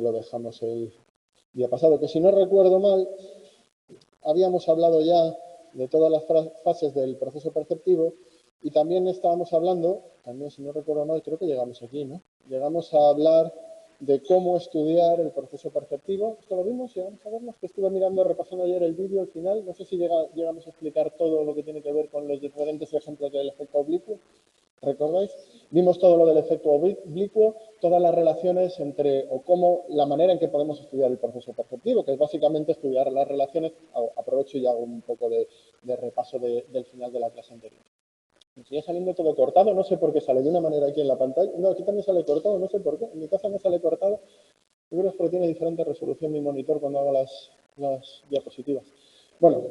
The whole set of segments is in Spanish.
Lo dejamos el día pasado, que si no recuerdo mal, habíamos hablado ya de todas las fases del proceso perceptivo y también estábamos hablando, también si no recuerdo mal, creo que llegamos aquí, ¿no? Llegamos a hablar de cómo estudiar el proceso perceptivo. ¿Esto lo vimos? Llegamos a verlo, que estuve mirando, repasando ayer el vídeo al final. No sé si llegamos a explicar todo lo que tiene que ver con los diferentes ejemplos del efecto oblicuo. ¿Recordáis? Vimos todo lo del efecto oblicuo, todas las relaciones entre, o cómo, la manera en que podemos estudiar el proceso perceptivo, que es básicamente estudiar las relaciones. Aprovecho y hago un poco de repaso del final de la clase anterior. Me sigue saliendo todo cortado, no sé por qué sale de una manera aquí en la pantalla. No, aquí también sale cortado, no sé por qué. En mi casa no sale cortado. Yo creo que es porque tiene diferente resolución mi monitor cuando hago las diapositivas. Bueno,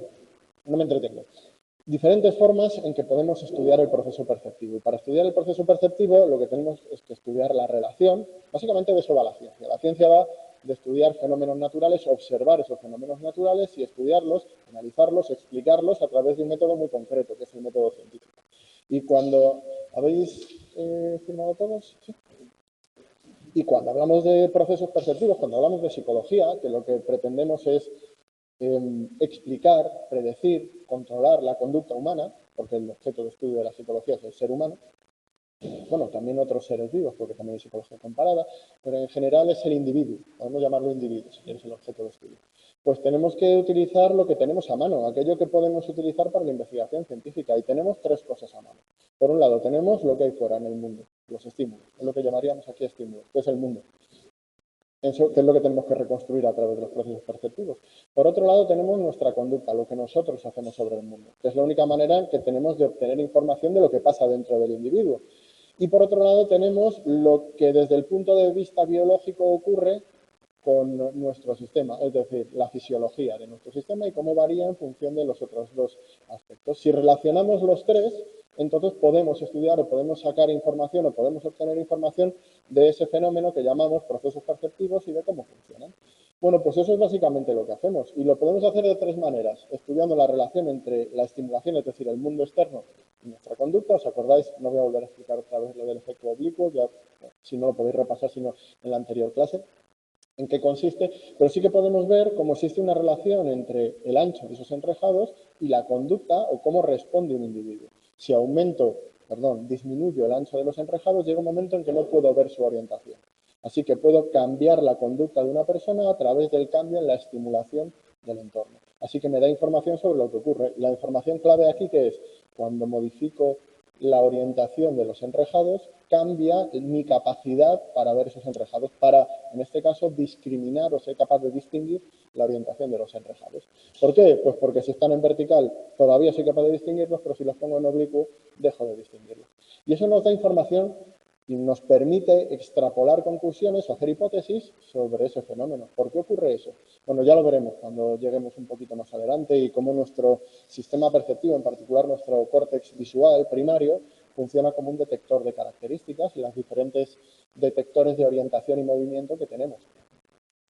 no me entretengo. Diferentes formas en que podemos estudiar el proceso perceptivo. Y para estudiar el proceso perceptivo lo que tenemos es que estudiar la relación. Básicamente de eso va la ciencia. La ciencia va de estudiar fenómenos naturales, observar esos fenómenos naturales y estudiarlos, analizarlos, explicarlos a través de un método muy concreto, que es el método científico. Y cuando habéis firmado todos, ¿sí? Y cuando hablamos de procesos perceptivos, cuando hablamos de psicología, que lo que pretendemos es explicar, predecir, controlar la conducta humana, porque el objeto de estudio de la psicología es el ser humano, bueno, también otros seres vivos, porque también hay psicología comparada, pero en general es el individuo, podemos llamarlo individuo, si quieres el objeto de estudio. Pues tenemos que utilizar lo que tenemos a mano, aquello que podemos utilizar para la investigación científica, y tenemos tres cosas a mano. Por un lado, tenemos lo que hay fuera en el mundo, los estímulos, es lo que llamaríamos aquí estímulos, que es el mundo. Eso, que es lo que tenemos que reconstruir a través de los procesos perceptivos. Por otro lado, tenemos nuestra conducta, lo que nosotros hacemos sobre el mundo, que es la única manera que tenemos de obtener información de lo que pasa dentro del individuo. Y por otro lado, tenemos lo que desde el punto de vista biológico ocurre con nuestro sistema, es decir, la fisiología de nuestro sistema y cómo varía en función de los otros dos aspectos. Si relacionamos los tres, entonces podemos estudiar o podemos sacar información o podemos obtener información de ese fenómeno que llamamos procesos perceptivos y de cómo funcionan. Bueno, pues eso es básicamente lo que hacemos y lo podemos hacer de tres maneras, estudiando la relación entre la estimulación, es decir, el mundo externo y nuestra conducta. ¿Os acordáis? No voy a volver a explicar otra vez lo del efecto oblicuo, ya si no lo podéis repasar, sino en la anterior clase. En qué consiste, pero sí que podemos ver cómo existe una relación entre el ancho de esos enrejados y la conducta o cómo responde un individuo. Si disminuyo el ancho de los enrejados, llega un momento en que no puedo ver su orientación. Así que puedo cambiar la conducta de una persona a través del cambio en la estimulación del entorno. Así que me da información sobre lo que ocurre. La información clave aquí, que es cuando modifico la orientación de los enrejados, cambia mi capacidad para ver esos enrejados, para, en este caso, discriminar o ser capaz de distinguir la orientación de los enrejados. ¿Por qué? Pues porque si están en vertical todavía soy capaz de distinguirlos, pero si los pongo en oblicuo dejo de distinguirlos. Y eso nos da información y nos permite extrapolar conclusiones o hacer hipótesis sobre ese fenómeno. ¿Por qué ocurre eso? Bueno, ya lo veremos cuando lleguemos un poquito más adelante y cómo nuestro sistema perceptivo, en particular nuestro córtex visual primario, funciona como un detector de características y las diferentes detectores de orientación y movimiento que tenemos.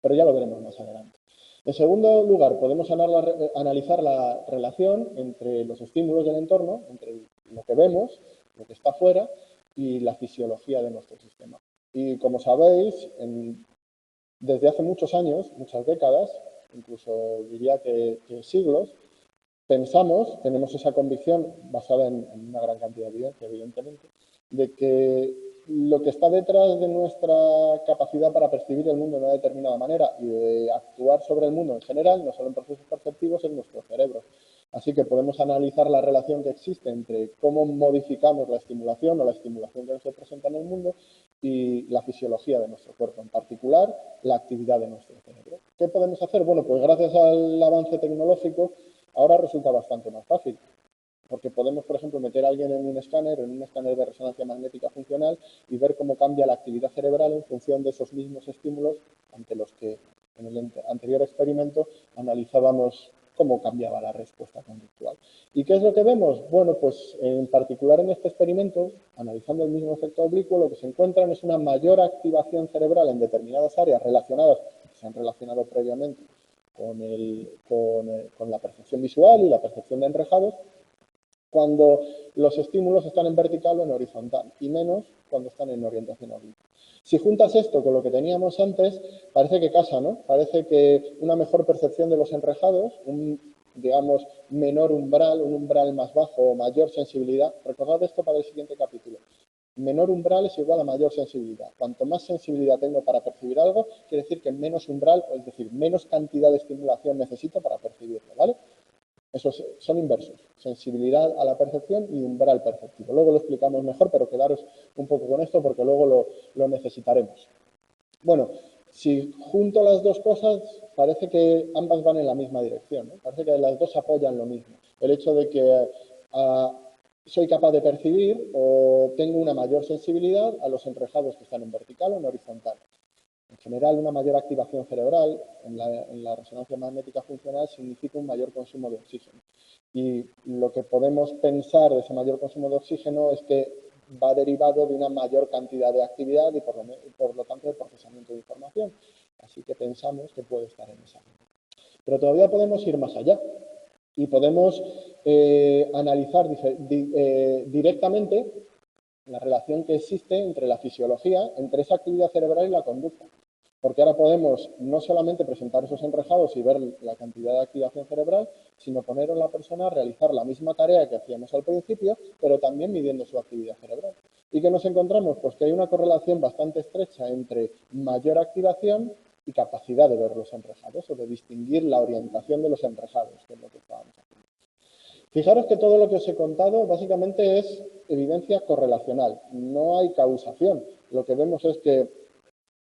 Pero ya lo veremos más adelante. En segundo lugar, podemos analizar la relación entre los estímulos del entorno, entre lo que vemos, lo que está fuera, y la fisiología de nuestro sistema. Y como sabéis, desde hace muchos años, muchas décadas, incluso diría que siglos, tenemos esa convicción basada en una gran cantidad de evidencia, evidentemente, de que lo que está detrás de nuestra capacidad para percibir el mundo de una determinada manera y de actuar sobre el mundo en general, no solo en procesos perceptivos, es nuestro cerebro. Así que podemos analizar la relación que existe entre cómo modificamos la estimulación o la estimulación que se presenta en el mundo y la fisiología de nuestro cuerpo, en particular la actividad de nuestro cerebro. ¿Qué podemos hacer? Bueno, pues gracias al avance tecnológico ahora resulta bastante más fácil, porque podemos, por ejemplo, meter a alguien en un escáner de resonancia magnética funcional y ver cómo cambia la actividad cerebral en función de esos mismos estímulos ante los que en el anterior experimento analizábamos cómo cambiaba la respuesta conductual. ¿Y qué es lo que vemos? Bueno, pues en particular en este experimento, analizando el mismo efecto oblicuo, lo que se encuentran es una mayor activación cerebral en determinadas áreas relacionadas, que se han relacionado previamente con la percepción visual y la percepción de enrejados, cuando los estímulos están en vertical o en horizontal, y menos cuando están en orientación oblicuo. Si juntas esto con lo que teníamos antes, parece que casa, ¿no? Parece que una mejor percepción de los enrejados, digamos, menor umbral, un umbral más bajo o mayor sensibilidad. Recordad esto para el siguiente capítulo. Menor umbral es igual a mayor sensibilidad. Cuanto más sensibilidad tengo para percibir algo, quiere decir que menos umbral, es decir, menos cantidad de estimulación necesito para percibirlo, ¿vale? Esos son inversos, sensibilidad a la percepción y umbral perceptivo. Luego lo explicamos mejor, pero quedaros un poco con esto porque luego lo necesitaremos. Bueno, si junto las dos cosas, parece que ambas van en la misma dirección, ¿no? Parece que las dos apoyan lo mismo. El hecho de que soy capaz de percibir o tengo una mayor sensibilidad a los enrejados que están en vertical o en horizontal. En general, una mayor activación cerebral en la resonancia magnética funcional significa un mayor consumo de oxígeno. Y lo que podemos pensar de ese mayor consumo de oxígeno es que va derivado de una mayor cantidad de actividad y por lo tanto de procesamiento de información. Así que pensamos que puede estar en esa línea. Pero todavía podemos ir más allá y podemos analizar directamente la relación que existe entre la fisiología, entre esa actividad cerebral y la conducta. Porque ahora podemos no solamente presentar esos enrejados y ver la cantidad de activación cerebral, sino poner a la persona a realizar la misma tarea que hacíamos al principio, pero también midiendo su actividad cerebral. ¿Y qué nos encontramos? Pues que hay una correlación bastante estrecha entre mayor activación y capacidad de ver los enrejados o de distinguir la orientación de los enrejados, que es lo que estábamos haciendo. Fijaros que todo lo que os he contado básicamente es evidencia correlacional, no hay causación. Lo que vemos es que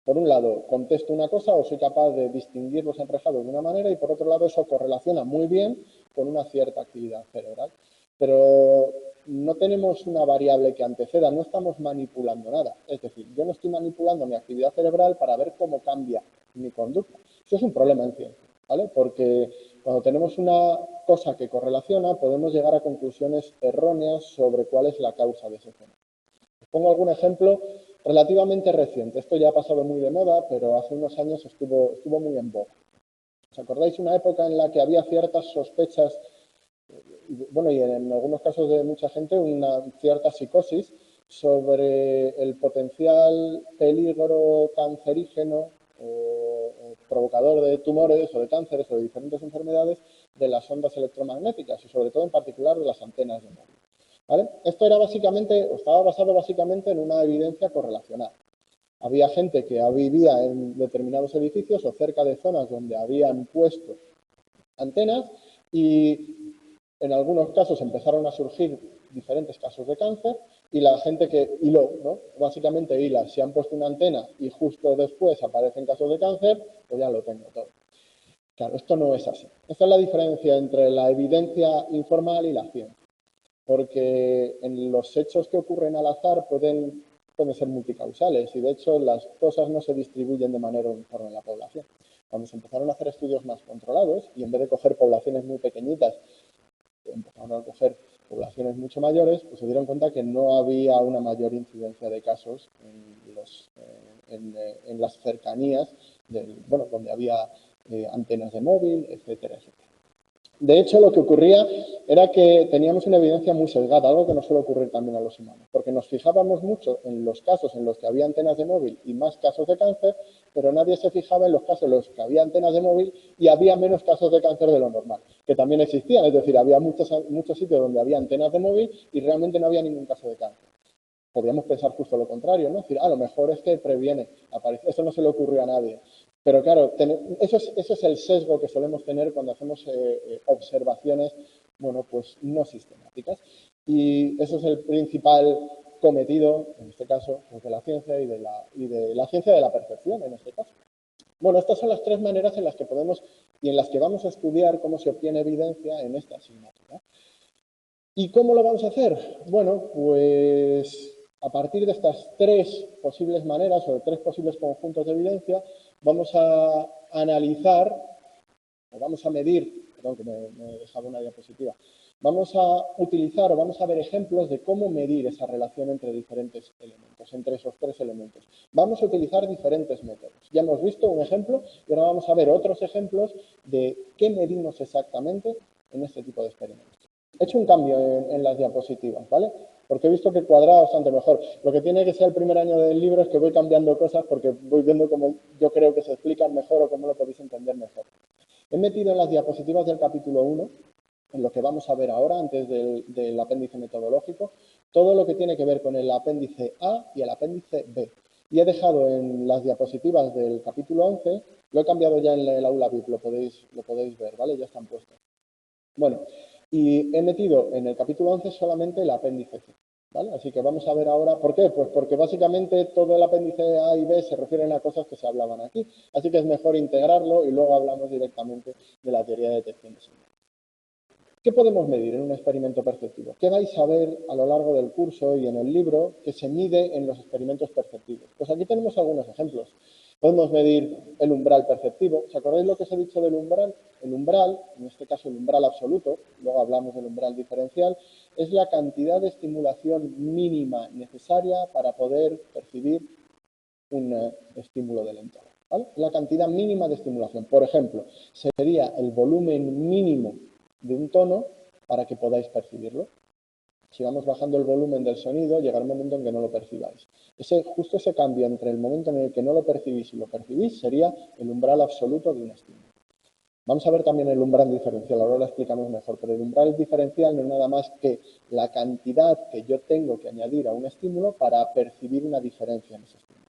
por un lado, contesto una cosa o soy capaz de distinguir los enrejados de una manera y por otro lado eso correlaciona muy bien con una cierta actividad cerebral. Pero no tenemos una variable que anteceda, no estamos manipulando nada. Es decir, yo no estoy manipulando mi actividad cerebral para ver cómo cambia mi conducta. Eso es un problema en ciencia, ¿vale? Porque cuando tenemos una cosa que correlaciona, podemos llegar a conclusiones erróneas sobre cuál es la causa de ese fenómeno. Os pongo algún ejemplo relativamente reciente. Esto ya ha pasado muy de moda, pero hace unos años estuvo muy en boga. ¿Os acordáis una época en la que había ciertas sospechas, bueno, y en algunos casos de mucha gente, una cierta psicosis sobre el potencial peligro cancerígeno o provocador de tumores o de cánceres o de diferentes enfermedades de las ondas electromagnéticas y sobre todo en particular de las antenas de móvil? ¿Vale? Esto era estaba basado básicamente en una evidencia correlacional. Había gente que vivía en determinados edificios o cerca de zonas donde habían puesto antenas y en algunos casos empezaron a surgir diferentes casos de cáncer y la gente que hiló, ¿no? Básicamente hila, si han puesto una antena y justo después aparecen casos de cáncer, pues ya lo tengo todo. Claro, esto no es así. Esta es la diferencia entre la evidencia informal y la ciencia. Porque en los hechos que ocurren al azar pueden ser multicausales y de hecho las cosas no se distribuyen de manera uniforme en la población. Cuando se empezaron a hacer estudios más controlados y en vez de coger poblaciones muy pequeñitas, empezaron a coger poblaciones mucho mayores, pues se dieron cuenta que no había una mayor incidencia de casos en las cercanías, donde había antenas de móvil, etcétera, etcétera. De hecho, lo que ocurría era que teníamos una evidencia muy sesgada, algo que nos suele ocurrir también a los humanos, porque nos fijábamos mucho en los casos en los que había antenas de móvil y más casos de cáncer, pero nadie se fijaba en los casos en los que había antenas de móvil y había menos casos de cáncer de lo normal, que también existían, es decir, había muchos sitios donde había antenas de móvil y realmente no había ningún caso de cáncer. Podríamos pensar justo lo contrario, ¿no? Es decir, a lo mejor es que previene, eso no se le ocurrió a nadie. Pero claro, eso es el sesgo que solemos tener cuando hacemos observaciones, bueno, pues no sistemáticas. Y eso es el principal cometido, en este caso, pues de la ciencia y de la ciencia de la percepción, en este caso. Bueno, estas son las tres maneras en las que podemos y en las que vamos a estudiar cómo se obtiene evidencia en esta asignatura. ¿Y cómo lo vamos a hacer? Bueno, pues a partir de estas tres posibles maneras o de tres posibles conjuntos de evidencia, vamos a analizar, o vamos a medir, perdón que me he dejado una diapositiva, vamos a utilizar o vamos a ver ejemplos de cómo medir esa relación entre diferentes elementos, entre esos tres elementos. Vamos a utilizar diferentes métodos. Ya hemos visto un ejemplo y ahora vamos a ver otros ejemplos de qué medimos exactamente en este tipo de experimentos. He hecho un cambio en las diapositivas, ¿vale? porque he visto que cuadrado bastante mejor. Lo que tiene que ser el primer año del libro es que voy cambiando cosas porque voy viendo cómo yo creo que se explican mejor o cómo lo podéis entender mejor. He metido en las diapositivas del capítulo 1, en lo que vamos a ver ahora, antes del apéndice metodológico, todo lo que tiene que ver con el apéndice A y el apéndice B. Y he dejado en las diapositivas del capítulo 11, lo he cambiado ya en el aula VIP, lo podéis ver, ¿vale? Ya están puestos. Bueno, y he metido en el capítulo 11 solamente el apéndice C, ¿vale? Así que vamos a ver ahora, ¿por qué? Pues porque básicamente todo el apéndice A y B se refieren a cosas que se hablaban aquí, así que es mejor integrarlo y luego hablamos directamente de la teoría de detección de señales. ¿Qué podemos medir en un experimento perceptivo? ¿Qué vais a ver a lo largo del curso y en el libro que se mide en los experimentos perceptivos? Pues aquí tenemos algunos ejemplos. Podemos medir el umbral perceptivo. ¿Os acordáis lo que os he dicho del umbral? El umbral, en este caso el umbral absoluto, luego hablamos del umbral diferencial, es la cantidad de estimulación mínima necesaria para poder percibir un estímulo del entorno, ¿vale? La cantidad mínima de estimulación. Por ejemplo, sería el volumen mínimo de un tono para que podáis percibirlo. Si vamos bajando el volumen del sonido, llegará un momento en que no lo percibáis. Justo ese cambio entre el momento en el que no lo percibís y lo percibís sería el umbral absoluto de un estímulo. Vamos a ver también el umbral diferencial, ahora lo explicamos mejor, pero el umbral diferencial no es nada más que la cantidad que yo tengo que añadir a un estímulo para percibir una diferencia en ese estímulo.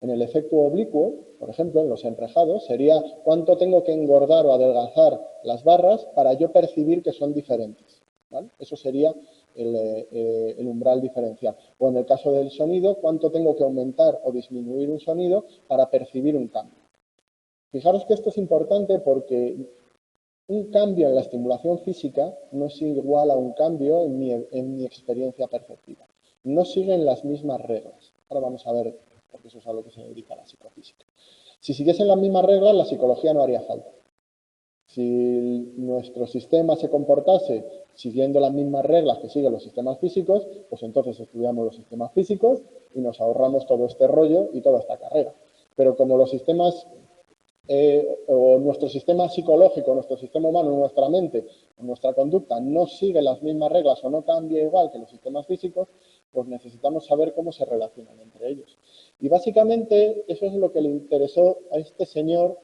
En el efecto oblicuo, por ejemplo, en los enrejados, sería cuánto tengo que engordar o adelgazar las barras para yo percibir que son diferentes, ¿vale? Eso sería el umbral diferencial. O en el caso del sonido, cuánto tengo que aumentar o disminuir un sonido para percibir un cambio. Fijaros que esto es importante porque un cambio en la estimulación física no es igual a un cambio en mi experiencia perceptiva. No siguen las mismas reglas. Ahora vamos a ver, porque eso es a lo que se dedica la psicofísica. Si siguiesen las mismas reglas, la psicología no haría falta. Si nuestro sistema se comportase siguiendo las mismas reglas que siguen los sistemas físicos, pues entonces estudiamos los sistemas físicos y nos ahorramos todo este rollo y toda esta carrera. Pero como los sistemas o nuestro sistema psicológico, nuestro sistema humano, nuestra mente, nuestra conducta no sigue las mismas reglas o no cambia igual que los sistemas físicos, pues necesitamos saber cómo se relacionan entre ellos. Y básicamente eso es lo que le interesó a este señor,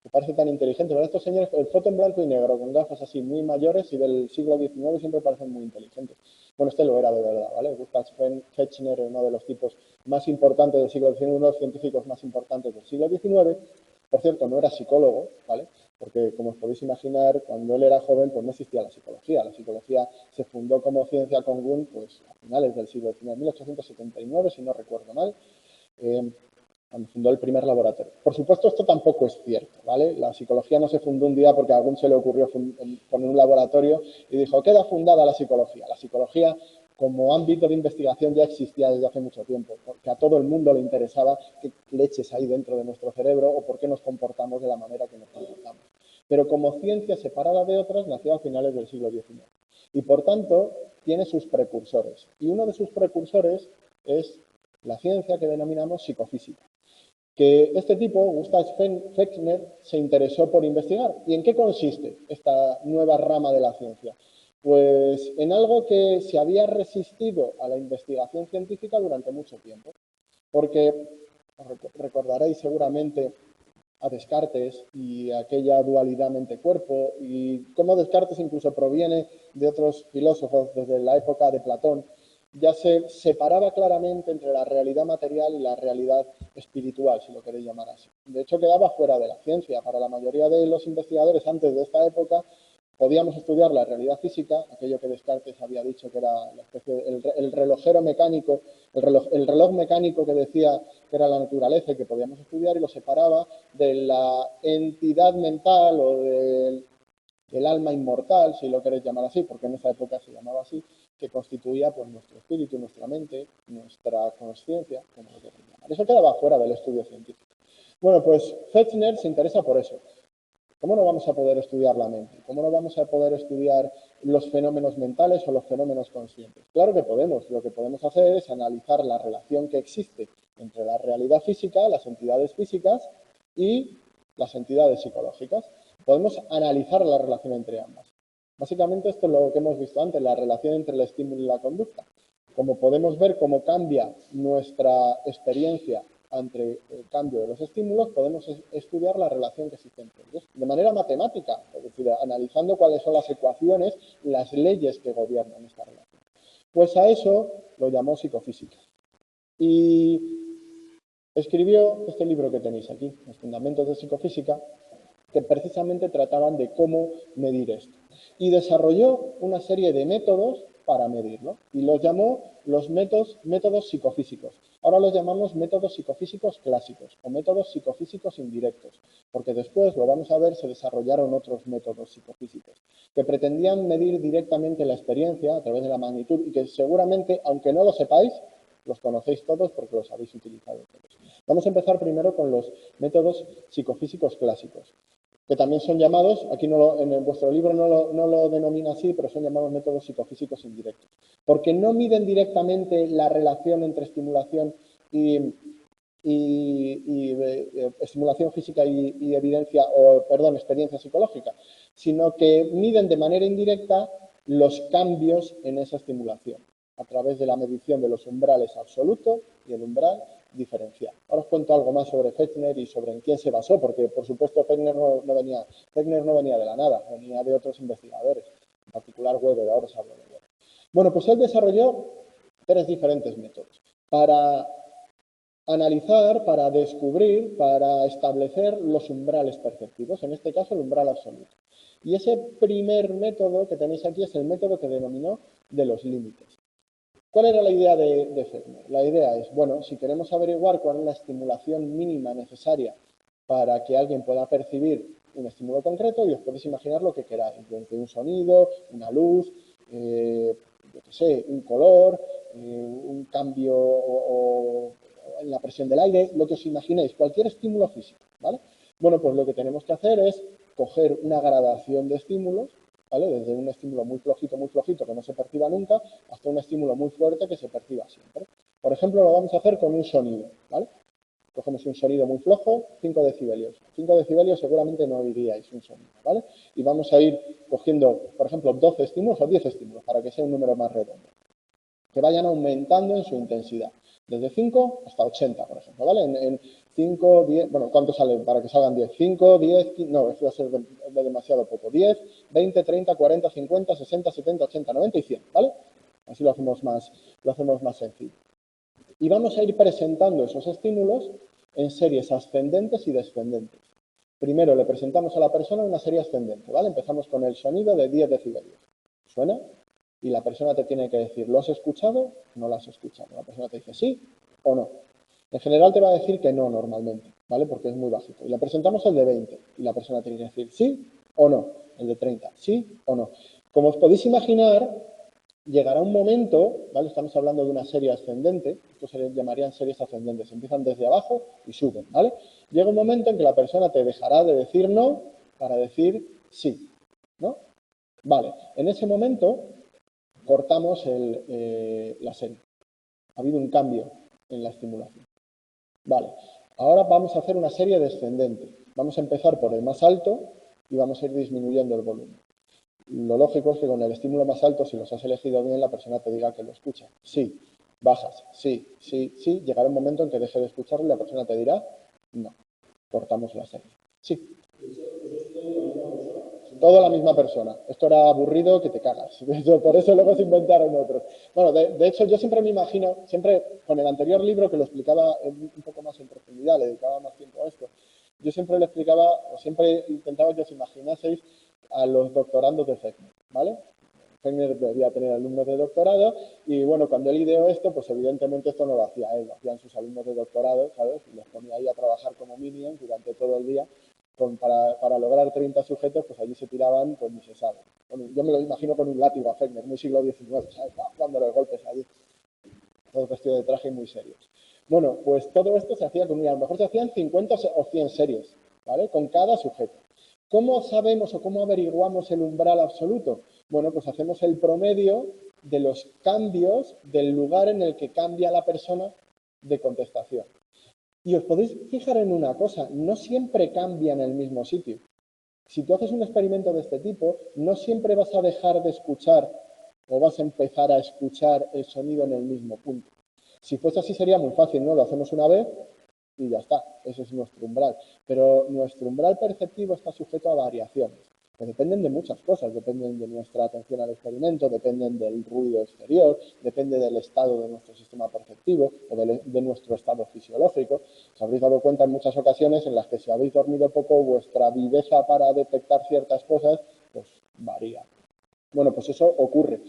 que parece tan inteligente, pero estos señores, el foto en blanco y negro, con gafas así muy mayores y del siglo XIX siempre parecen muy inteligentes. Bueno, este lo era de verdad, ¿vale? Gustav Fechner, uno de los tipos más importantes del siglo XIX, uno de los científicos más importantes del siglo XIX. Por cierto, no era psicólogo, ¿vale? Porque, como os podéis imaginar, cuando él era joven, pues no existía la psicología. La psicología se fundó como ciencia común, pues, a finales del siglo XIX, 1879, si no recuerdo mal, cuando fundó el primer laboratorio. Por supuesto, esto tampoco es cierto, ¿vale? La psicología no se fundó un día porque a algún se le ocurrió poner un laboratorio y dijo, queda fundada la psicología. La psicología, como ámbito de investigación, ya existía desde hace mucho tiempo, porque a todo el mundo le interesaba qué leches hay dentro de nuestro cerebro o por qué nos comportamos de la manera que nos comportamos. Pero como ciencia separada de otras, nació a finales del siglo XIX. Y, por tanto, tiene sus precursores. Y uno de sus precursores es la ciencia que denominamos psicofísica, que este tipo, Gustav Fechner, se interesó por investigar. ¿Y en qué consiste esta nueva rama de la ciencia? Pues en algo que se había resistido a la investigación científica durante mucho tiempo. Porque recordaréis seguramente a Descartes y aquella dualidad mente-cuerpo, y cómo Descartes incluso proviene de otros filósofos desde la época de Platón, ya se separaba claramente entre la realidad material y la realidad espiritual, si lo queréis llamar así. De hecho, quedaba fuera de la ciencia. Para la mayoría de los investigadores antes de esta época, podíamos estudiar la realidad física, aquello que Descartes había dicho que era la especie el relojero mecánico, el reloj mecánico que decía que era la naturaleza y que podíamos estudiar, y lo separaba de la entidad mental o del alma inmortal, si lo queréis llamar así, porque en esa época se llamaba así, que constituía pues nuestro espíritu, nuestra mente, nuestra conciencia, como lo queréis llamar. Eso quedaba fuera del estudio científico. Bueno, pues Fechner se interesa por eso. ¿Cómo no vamos a poder estudiar la mente? ¿Cómo no vamos a poder estudiar los fenómenos mentales o los fenómenos conscientes? Claro que podemos. Lo que podemos hacer es analizar la relación que existe entre la realidad física, las entidades físicas y las entidades psicológicas. Podemos analizar la relación entre ambas. Básicamente esto es lo que hemos visto antes, la relación entre el estímulo y la conducta. como podemos ver cómo cambia nuestra experiencia ante el cambio de los estímulos, podemos estudiar la relación que existe entre ellos de manera matemática, es decir, analizando cuáles son las ecuaciones, las leyes que gobiernan esta relación. Pues a eso lo llamó psicofísica. Y escribió este libro que tenéis aquí, Los Fundamentos de Psicofísica, que precisamente trataban de cómo medir esto. Y desarrolló una serie de métodos para medirlo y los llamó los métodos psicofísicos. Ahora los llamamos métodos psicofísicos clásicos o métodos psicofísicos indirectos, porque después, lo vamos a ver, se desarrollaron otros métodos psicofísicos que pretendían medir directamente la experiencia a través de la magnitud y que seguramente, aunque no lo sepáis, los conocéis todos porque los habéis utilizado todos. Vamos a empezar primero con los métodos psicofísicos clásicos, que también son llamados, aquí en vuestro libro no lo denomina así, pero son llamados métodos psicofísicos indirectos, porque no miden directamente la relación entre estimulación y estimulación física y evidencia, experiencia psicológica, sino que miden de manera indirecta los cambios en esa estimulación, a través de la medición de los umbrales absolutos y el umbral diferencial. Ahora os cuento algo más sobre Fechner y sobre en quién se basó, porque por supuesto Fechner no venía de la nada, venía de otros investigadores, en particular Weber, ahora os hablo de Weber. Bueno, pues él desarrolló 3 diferentes métodos para analizar, para descubrir, para establecer los umbrales perceptivos, en este caso el umbral absoluto. Y ese primer método que tenéis aquí es el método que denominó de los límites. ¿Cuál era la idea de Fechner? La idea es, bueno, si queremos averiguar cuál es la estimulación mínima necesaria para que alguien pueda percibir un estímulo concreto, y os podéis imaginar lo que queráis, desde un sonido, una luz, yo qué sé, un color, un cambio en la presión del aire, lo que os imaginéis, cualquier estímulo físico, ¿vale? Bueno, pues lo que tenemos que hacer es coger una gradación de estímulos, ¿vale? Desde un estímulo muy flojito, que no se perciba nunca, hasta un estímulo muy fuerte que se perciba siempre. Por ejemplo, lo vamos a hacer con un sonido, ¿vale? Cogemos un sonido muy flojo, 5 decibelios. 5 decibelios seguramente no oiríais un sonido, ¿vale? Y vamos a ir cogiendo, por ejemplo, 12 estímulos o 10 estímulos, para que sea un número más redondo, que vayan aumentando en su intensidad. Desde 5 hasta 80, por ejemplo, ¿vale? En 5, 10, bueno, ¿cuánto salen? Para que salgan 10. 5, 10, 15, no, esto va a ser de demasiado poco. 10, 20, 30, 40, 50, 60, 70, 80, 90 y 100, ¿vale? Así lo hacemos más sencillo. Y vamos a ir presentando esos estímulos en series ascendentes y descendentes. Primero le presentamos a la persona una serie ascendente, ¿vale? Empezamos con el sonido de 10 decibelios. ¿Suena? Y la persona te tiene que decir, ¿lo has escuchado? No lo has escuchado. La persona te dice sí o no. En general te va a decir que no normalmente, ¿vale? Porque es muy bajito. Y le presentamos el de 20 y la persona tiene que decir sí o no. El de 30, sí o no. Como os podéis imaginar, llegará un momento, ¿vale? Estamos hablando de una serie ascendente, esto se llamarían series ascendentes, empiezan desde abajo y suben, ¿vale? Llega un momento en que la persona te dejará de decir no para decir sí, ¿no? Vale, en ese momento cortamos la serie. Ha habido un cambio en la estimulación. Vale, ahora vamos a hacer una serie descendente. Vamos a empezar por el más alto y vamos a ir disminuyendo el volumen. Lo lógico es que con el estímulo más alto, si los has elegido bien, la persona te diga que lo escucha. Sí, bajas, sí, sí, sí. Llegará un momento en que deje de escucharlo y la persona te dirá no. Cortamos la serie. Sí. Toda la misma persona. Esto era aburrido que te cagas. Por eso luego se inventaron otros. Bueno, de hecho, yo siempre me imagino, siempre con el anterior libro que lo explicaba un poco más en profundidad, le dedicaba más tiempo a esto, yo siempre le explicaba, o siempre intentaba que os imaginaseis a los doctorandos de Fechner, ¿vale? Fechner debía tener alumnos de doctorado y, bueno, cuando él ideó esto, pues evidentemente esto no lo hacía él, lo hacían sus alumnos de doctorado, ¿sabes? Y los ponía ahí a trabajar como minions durante todo el día. Para lograr 30 sujetos, pues allí se tiraban, pues ni se sabe. Bueno, yo me lo imagino con un látigo a Fechner, muy siglo XIX, ¿sabes? Dándole golpes allí, todos vestidos de traje y muy serios. Bueno, pues todo esto se hacía con, a lo mejor se hacían 50 o 100 series, ¿vale? Con cada sujeto. ¿Cómo sabemos o cómo averiguamos el umbral absoluto? Bueno, pues hacemos el promedio de los cambios del lugar en el que cambia la persona de contestación. Y os podéis fijar en una cosa, no siempre cambia en el mismo sitio. Si tú haces un experimento de este tipo, no siempre vas a dejar de escuchar o vas a empezar a escuchar el sonido en el mismo punto. Si fuese así sería muy fácil, ¿no? Lo hacemos una vez y ya está, ese es nuestro umbral. Pero nuestro umbral perceptivo está sujeto a variaciones, que dependen de muchas cosas, dependen de nuestra atención al experimento, dependen del ruido exterior, depende del estado de nuestro sistema perceptivo o de nuestro estado fisiológico. Os habréis dado cuenta en muchas ocasiones en las que si habéis dormido poco, vuestra viveza para detectar ciertas cosas, pues varía. Bueno, pues eso ocurre.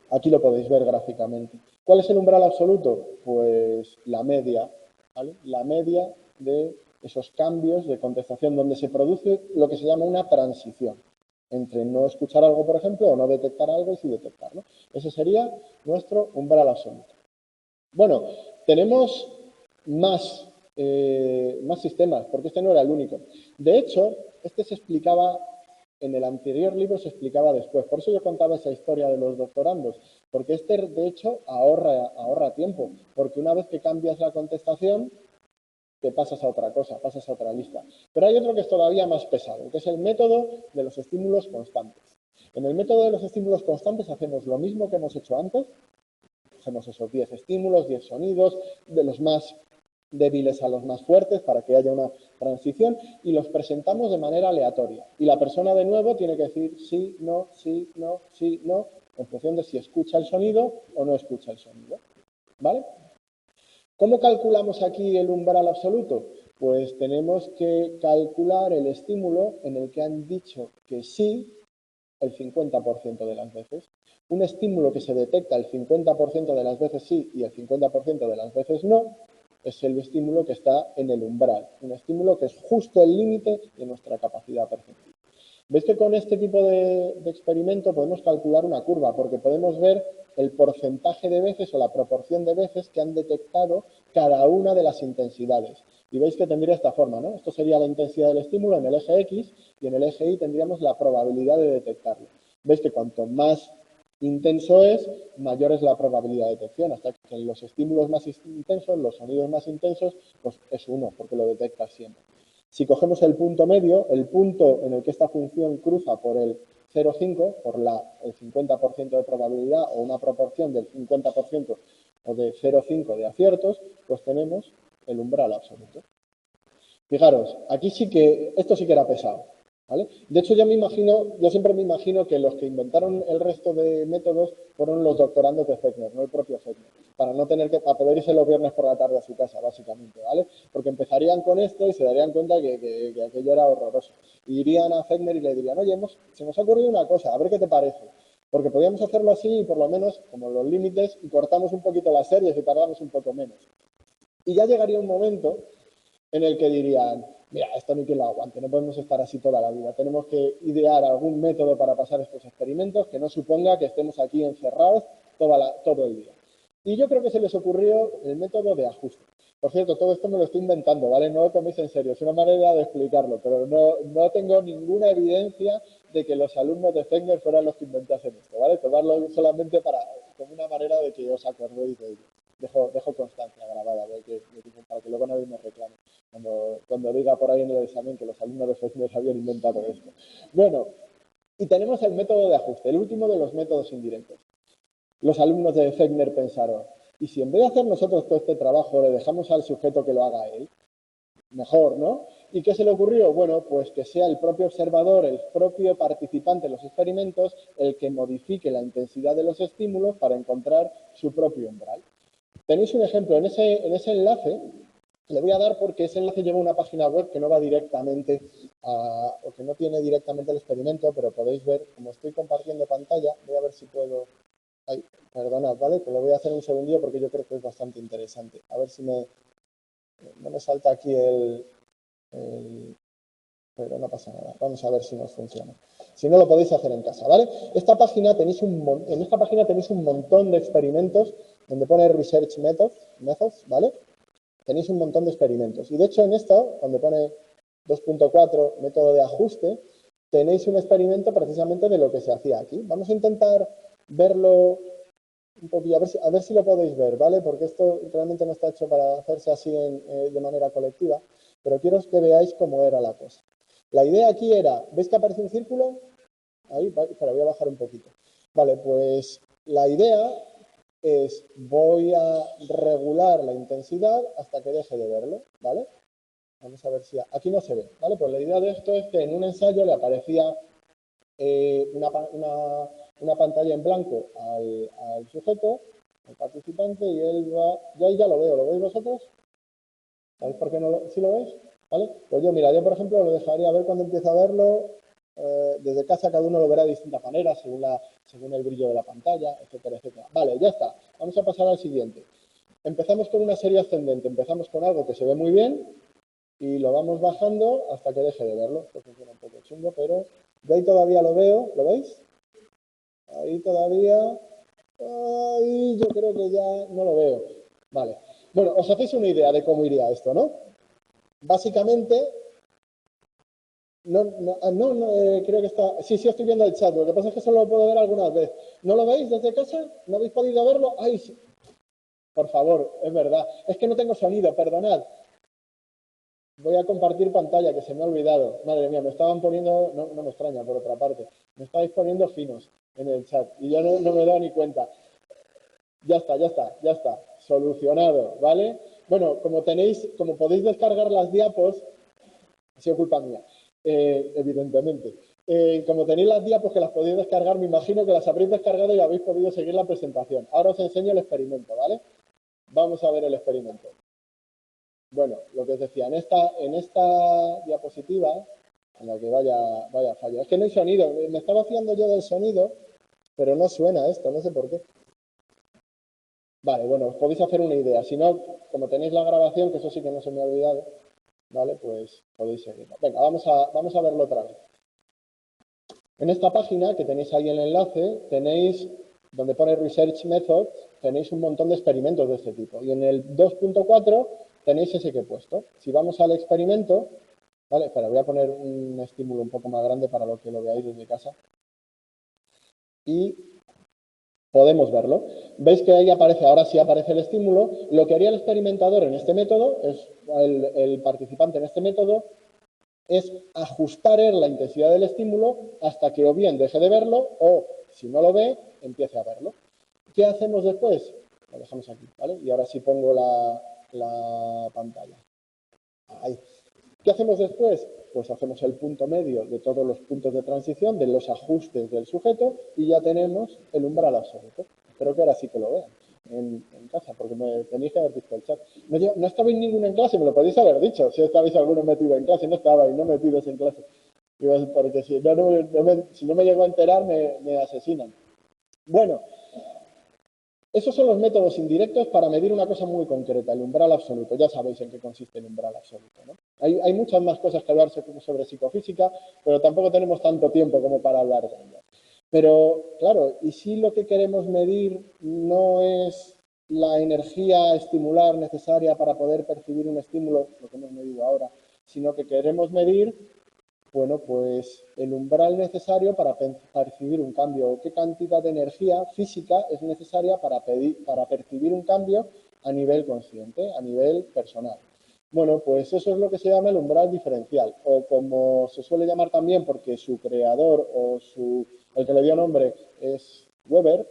Aquí lo podéis ver gráficamente. ¿Cuál es el umbral absoluto? Pues la media, ¿vale? La media de esos cambios de contestación donde se produce lo que se llama una transición entre no escuchar algo, por ejemplo, o no detectar algo y sí detectarlo. Ese sería nuestro umbral absoluto. Bueno, tenemos más sistemas, porque este no era el único. De hecho, este se explicaba en el anterior libro, se explicaba después. Por eso yo contaba esa historia de los doctorandos, porque este, de hecho, ahorra tiempo, porque una vez que cambias la contestación, te pasas a otra cosa, pasas a otra lista. Pero hay otro que es todavía más pesado, que es el método de los estímulos constantes. En el método de los estímulos constantes hacemos lo mismo que hemos hecho antes, hacemos esos 10 estímulos, 10 sonidos, de los más débiles a los más fuertes para que haya una transición y los presentamos de manera aleatoria. Y la persona de nuevo tiene que decir sí, no, sí, no, sí, no, en función de si escucha el sonido o no escucha el sonido. ¿Vale? ¿Cómo calculamos aquí el umbral absoluto? Pues tenemos que calcular el estímulo en el que han dicho que sí el 50% de las veces. Un estímulo que se detecta el 50% de las veces sí y el 50% de las veces no, es el estímulo que está en el umbral. Un estímulo que es justo el límite de nuestra capacidad perceptiva. ¿Veis que con este tipo de experimento podemos calcular una curva? Porque podemos ver el porcentaje de veces o la proporción de veces que han detectado cada una de las intensidades. Y veis que tendría esta forma, ¿no? Esto sería la intensidad del estímulo en el eje X y en el eje Y tendríamos la probabilidad de detectarlo. Veis que cuanto más intenso es, mayor es la probabilidad de detección, hasta que en los estímulos más intensos, los sonidos más intensos, pues es 1, porque lo detectas siempre. Si cogemos el punto medio, el punto en el que esta función cruza por el 0,5, por el 50% de probabilidad o una proporción del 50% o de 0,5 de aciertos, pues tenemos el umbral absoluto. Fijaros, aquí sí que, esto sí que era pesado, ¿vale? De hecho, yo siempre me imagino que los que inventaron el resto de métodos fueron los doctorandos de Fechner, no el propio Fechner, para no tener que, para poder irse los viernes por la tarde a su casa, básicamente, ¿vale? Porque empezarían con esto y se darían cuenta que aquello era horroroso. Y irían a Fechner y le dirían, oye, se nos ha ocurrido una cosa, a ver qué te parece. Porque podíamos hacerlo así y por lo menos, como los límites, y cortamos un poquito las series y tardamos un poco menos. Y ya llegaría un momento en el que dirían, mira, esto ni quien lo aguante, no podemos estar así toda la vida, tenemos que idear algún método para pasar estos experimentos que no suponga que estemos aquí encerrados todo el día. Y yo creo que se les ocurrió el método de ajuste. Por cierto, todo esto me lo estoy inventando, ¿vale? No lo toméis en serio, es una manera de explicarlo, pero no tengo ninguna evidencia de que los alumnos de Fechner fueran los que inventasen esto, ¿vale? Tomarlo solamente como una manera de que os acordéis de ello. Dejo constancia grabada para que luego nadie me reclame cuando diga por ahí en el examen que los alumnos de Fechner habían inventado esto. Bueno, y tenemos el método de ajuste, el último de los métodos indirectos. Los alumnos de Fechner pensaron, ¿y si en vez de hacer nosotros todo este trabajo le dejamos al sujeto que lo haga él? Mejor, ¿no? ¿Y qué se le ocurrió? Bueno, pues que sea el propio observador, el propio participante en los experimentos, el que modifique la intensidad de los estímulos para encontrar su propio umbral. Tenéis un ejemplo en ese enlace, le voy a dar porque ese enlace lleva una página web que no va directamente o que no tiene directamente el experimento, pero podéis ver, como estoy compartiendo pantalla, voy a ver si puedo. Ay, perdonad, ¿vale? Que lo voy a hacer un segundillo porque yo creo que es bastante interesante. A ver si no me salta aquí pero no pasa nada. Vamos a ver si nos funciona. Si no, lo podéis hacer en casa, ¿vale? En esta página tenéis un montón de experimentos donde pone Research Methods, ¿vale? Tenéis un montón de experimentos. Y de hecho en esto, donde pone 2.4, método de ajuste, tenéis un experimento precisamente de lo que se hacía aquí. Vamos a intentar verlo un poquillo, a ver si lo podéis ver, ¿vale? Porque esto realmente no está hecho para hacerse así de manera colectiva, pero quiero que veáis cómo era la cosa. La idea aquí era, ¿veis que aparece un círculo? Ahí, pero voy a bajar un poquito. Vale, pues la idea es voy a regular la intensidad hasta que deje de verlo, ¿vale? Vamos a ver si... Aquí no se ve, ¿vale? Pues la idea de esto es que en un ensayo le aparecía una pantalla en blanco al sujeto, al participante, y él va... Yo ahí ya lo veo, ¿lo veis vosotros? ¿Sabéis por qué no lo... ¿Sí lo veis? ¿Vale? Pues yo, mira, yo por ejemplo lo dejaría ver cuando empiece a verlo. Desde casa cada uno lo verá de distintas maneras, según el brillo de la pantalla, etcétera, etcétera. Vale, ya está. Vamos a pasar al siguiente. Empezamos con una serie ascendente. Empezamos con algo que se ve muy bien y lo vamos bajando hasta que deje de verlo. Esto funciona un poco chungo, pero yo ahí todavía lo veo. ¿Lo veis? Ahí todavía... Ahí yo creo que ya no lo veo. Vale. Bueno, os hacéis una idea de cómo iría esto, ¿no? Básicamente, creo que está... Sí, estoy viendo el chat. Lo que pasa es que solo lo puedo ver algunas veces. ¿No lo veis desde casa? ¿No habéis podido verlo? ¡Ay, sí! Por favor, es verdad. Es que no tengo sonido, perdonad. Voy a compartir pantalla, que se me ha olvidado. Madre mía, me estaban poniendo... No me extraña, por otra parte. Me estáis poniendo finos en el chat y yo no me he dado ni cuenta. Ya está. Solucionado, ¿vale? Bueno, como podéis descargar las diapos, ha sido culpa mía, evidentemente. Como tenéis las diapos que las podéis descargar, me imagino que las habréis descargado y habéis podido seguir la presentación. Ahora os enseño el experimento, ¿vale? Vamos a ver el experimento. Bueno, lo que os decía, en esta diapositiva, en la que vaya fallo, es que no hay sonido, me estaba fiando yo del sonido, pero no suena esto, no sé por qué. Vale, bueno, os podéis hacer una idea. Si no, como tenéis la grabación, que eso sí que no se me ha olvidado, ¿vale? Pues podéis seguirlo. Venga, vamos a verlo otra vez. En esta página, que tenéis ahí el enlace, tenéis, donde pone Research Methods, tenéis un montón de experimentos de este tipo. Y en el 2.4 tenéis ese que he puesto. Si vamos al experimento, ¿vale? Espera, voy a poner un estímulo un poco más grande para lo que lo veáis desde casa. Y podemos verlo. Veis que ahí aparece, ahora sí aparece el estímulo. Lo que haría el experimentador en este método, el participante en este método, es ajustar la intensidad del estímulo hasta que o bien deje de verlo o, si no lo ve, empiece a verlo. ¿Qué hacemos después? Lo dejamos aquí, ¿vale? Y ahora sí pongo la pantalla. Ahí. ¿Qué hacemos después? Pues hacemos el punto medio de todos los puntos de transición, de los ajustes del sujeto, y ya tenemos el umbral absoluto. Espero que ahora sí que lo vean en casa, porque me tenéis que haber visto el chat. No estabais ninguno en clase, me lo podéis haber dicho. Si estabais alguno metido en clase, no estabais, no metidos en clase. Porque si no me llego a enterar, me asesinan. Bueno, esos son los métodos indirectos para medir una cosa muy concreta, el umbral absoluto. Ya sabéis en qué consiste el umbral absoluto, ¿no? Hay muchas más cosas que hablar sobre psicofísica, pero tampoco tenemos tanto tiempo como para hablar de ellas. Pero, claro, ¿y si lo que queremos medir no es la energía estimular necesaria para poder percibir un estímulo, lo que hemos medido ahora, sino que queremos medir, bueno, pues el umbral necesario para percibir un cambio? ¿Qué cantidad de energía física es necesaria para percibir un cambio a nivel consciente, a nivel personal? Bueno, pues eso es lo que se llama el umbral diferencial, o como se suele llamar también, porque su creador o el que le dio nombre es Weber.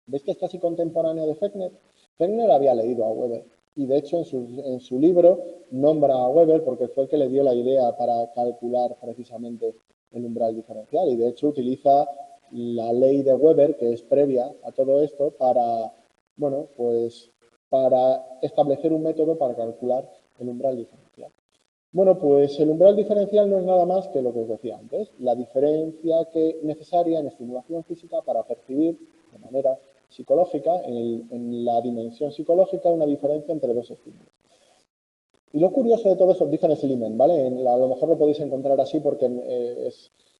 ¿Veis que es casi contemporáneo de Fechner? Fechner había leído a Weber y de hecho en su libro nombra a Weber porque fue el que le dio la idea para calcular precisamente el umbral diferencial, y de hecho utiliza la ley de Weber, que es previa a todo esto, para, bueno, pues para establecer un método para calcular el umbral diferencial. Bueno, pues el umbral diferencial no es nada más que lo que os decía antes, la diferencia necesaria en estimulación física para percibir de manera psicológica, en la dimensión psicológica, una diferencia entre dos estímulos. Y lo curioso de todo eso, Differenzlimen, ¿vale? A lo mejor lo podéis encontrar así porque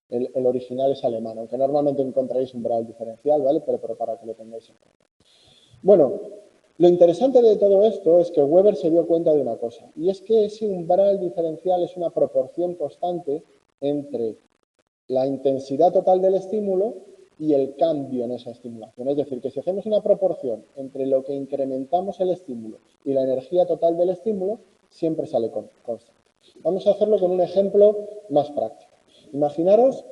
el original es alemán, aunque normalmente encontraréis umbral diferencial, ¿vale? Pero para que lo tengáis en cuenta. Bueno, lo interesante de todo esto es que Weber se dio cuenta de una cosa, y es que ese umbral diferencial es una proporción constante entre la intensidad total del estímulo y el cambio en esa estimulación. Es decir, que si hacemos una proporción entre lo que incrementamos el estímulo y la energía total del estímulo, siempre sale constante. Vamos a hacerlo con un ejemplo más práctico. Imaginaros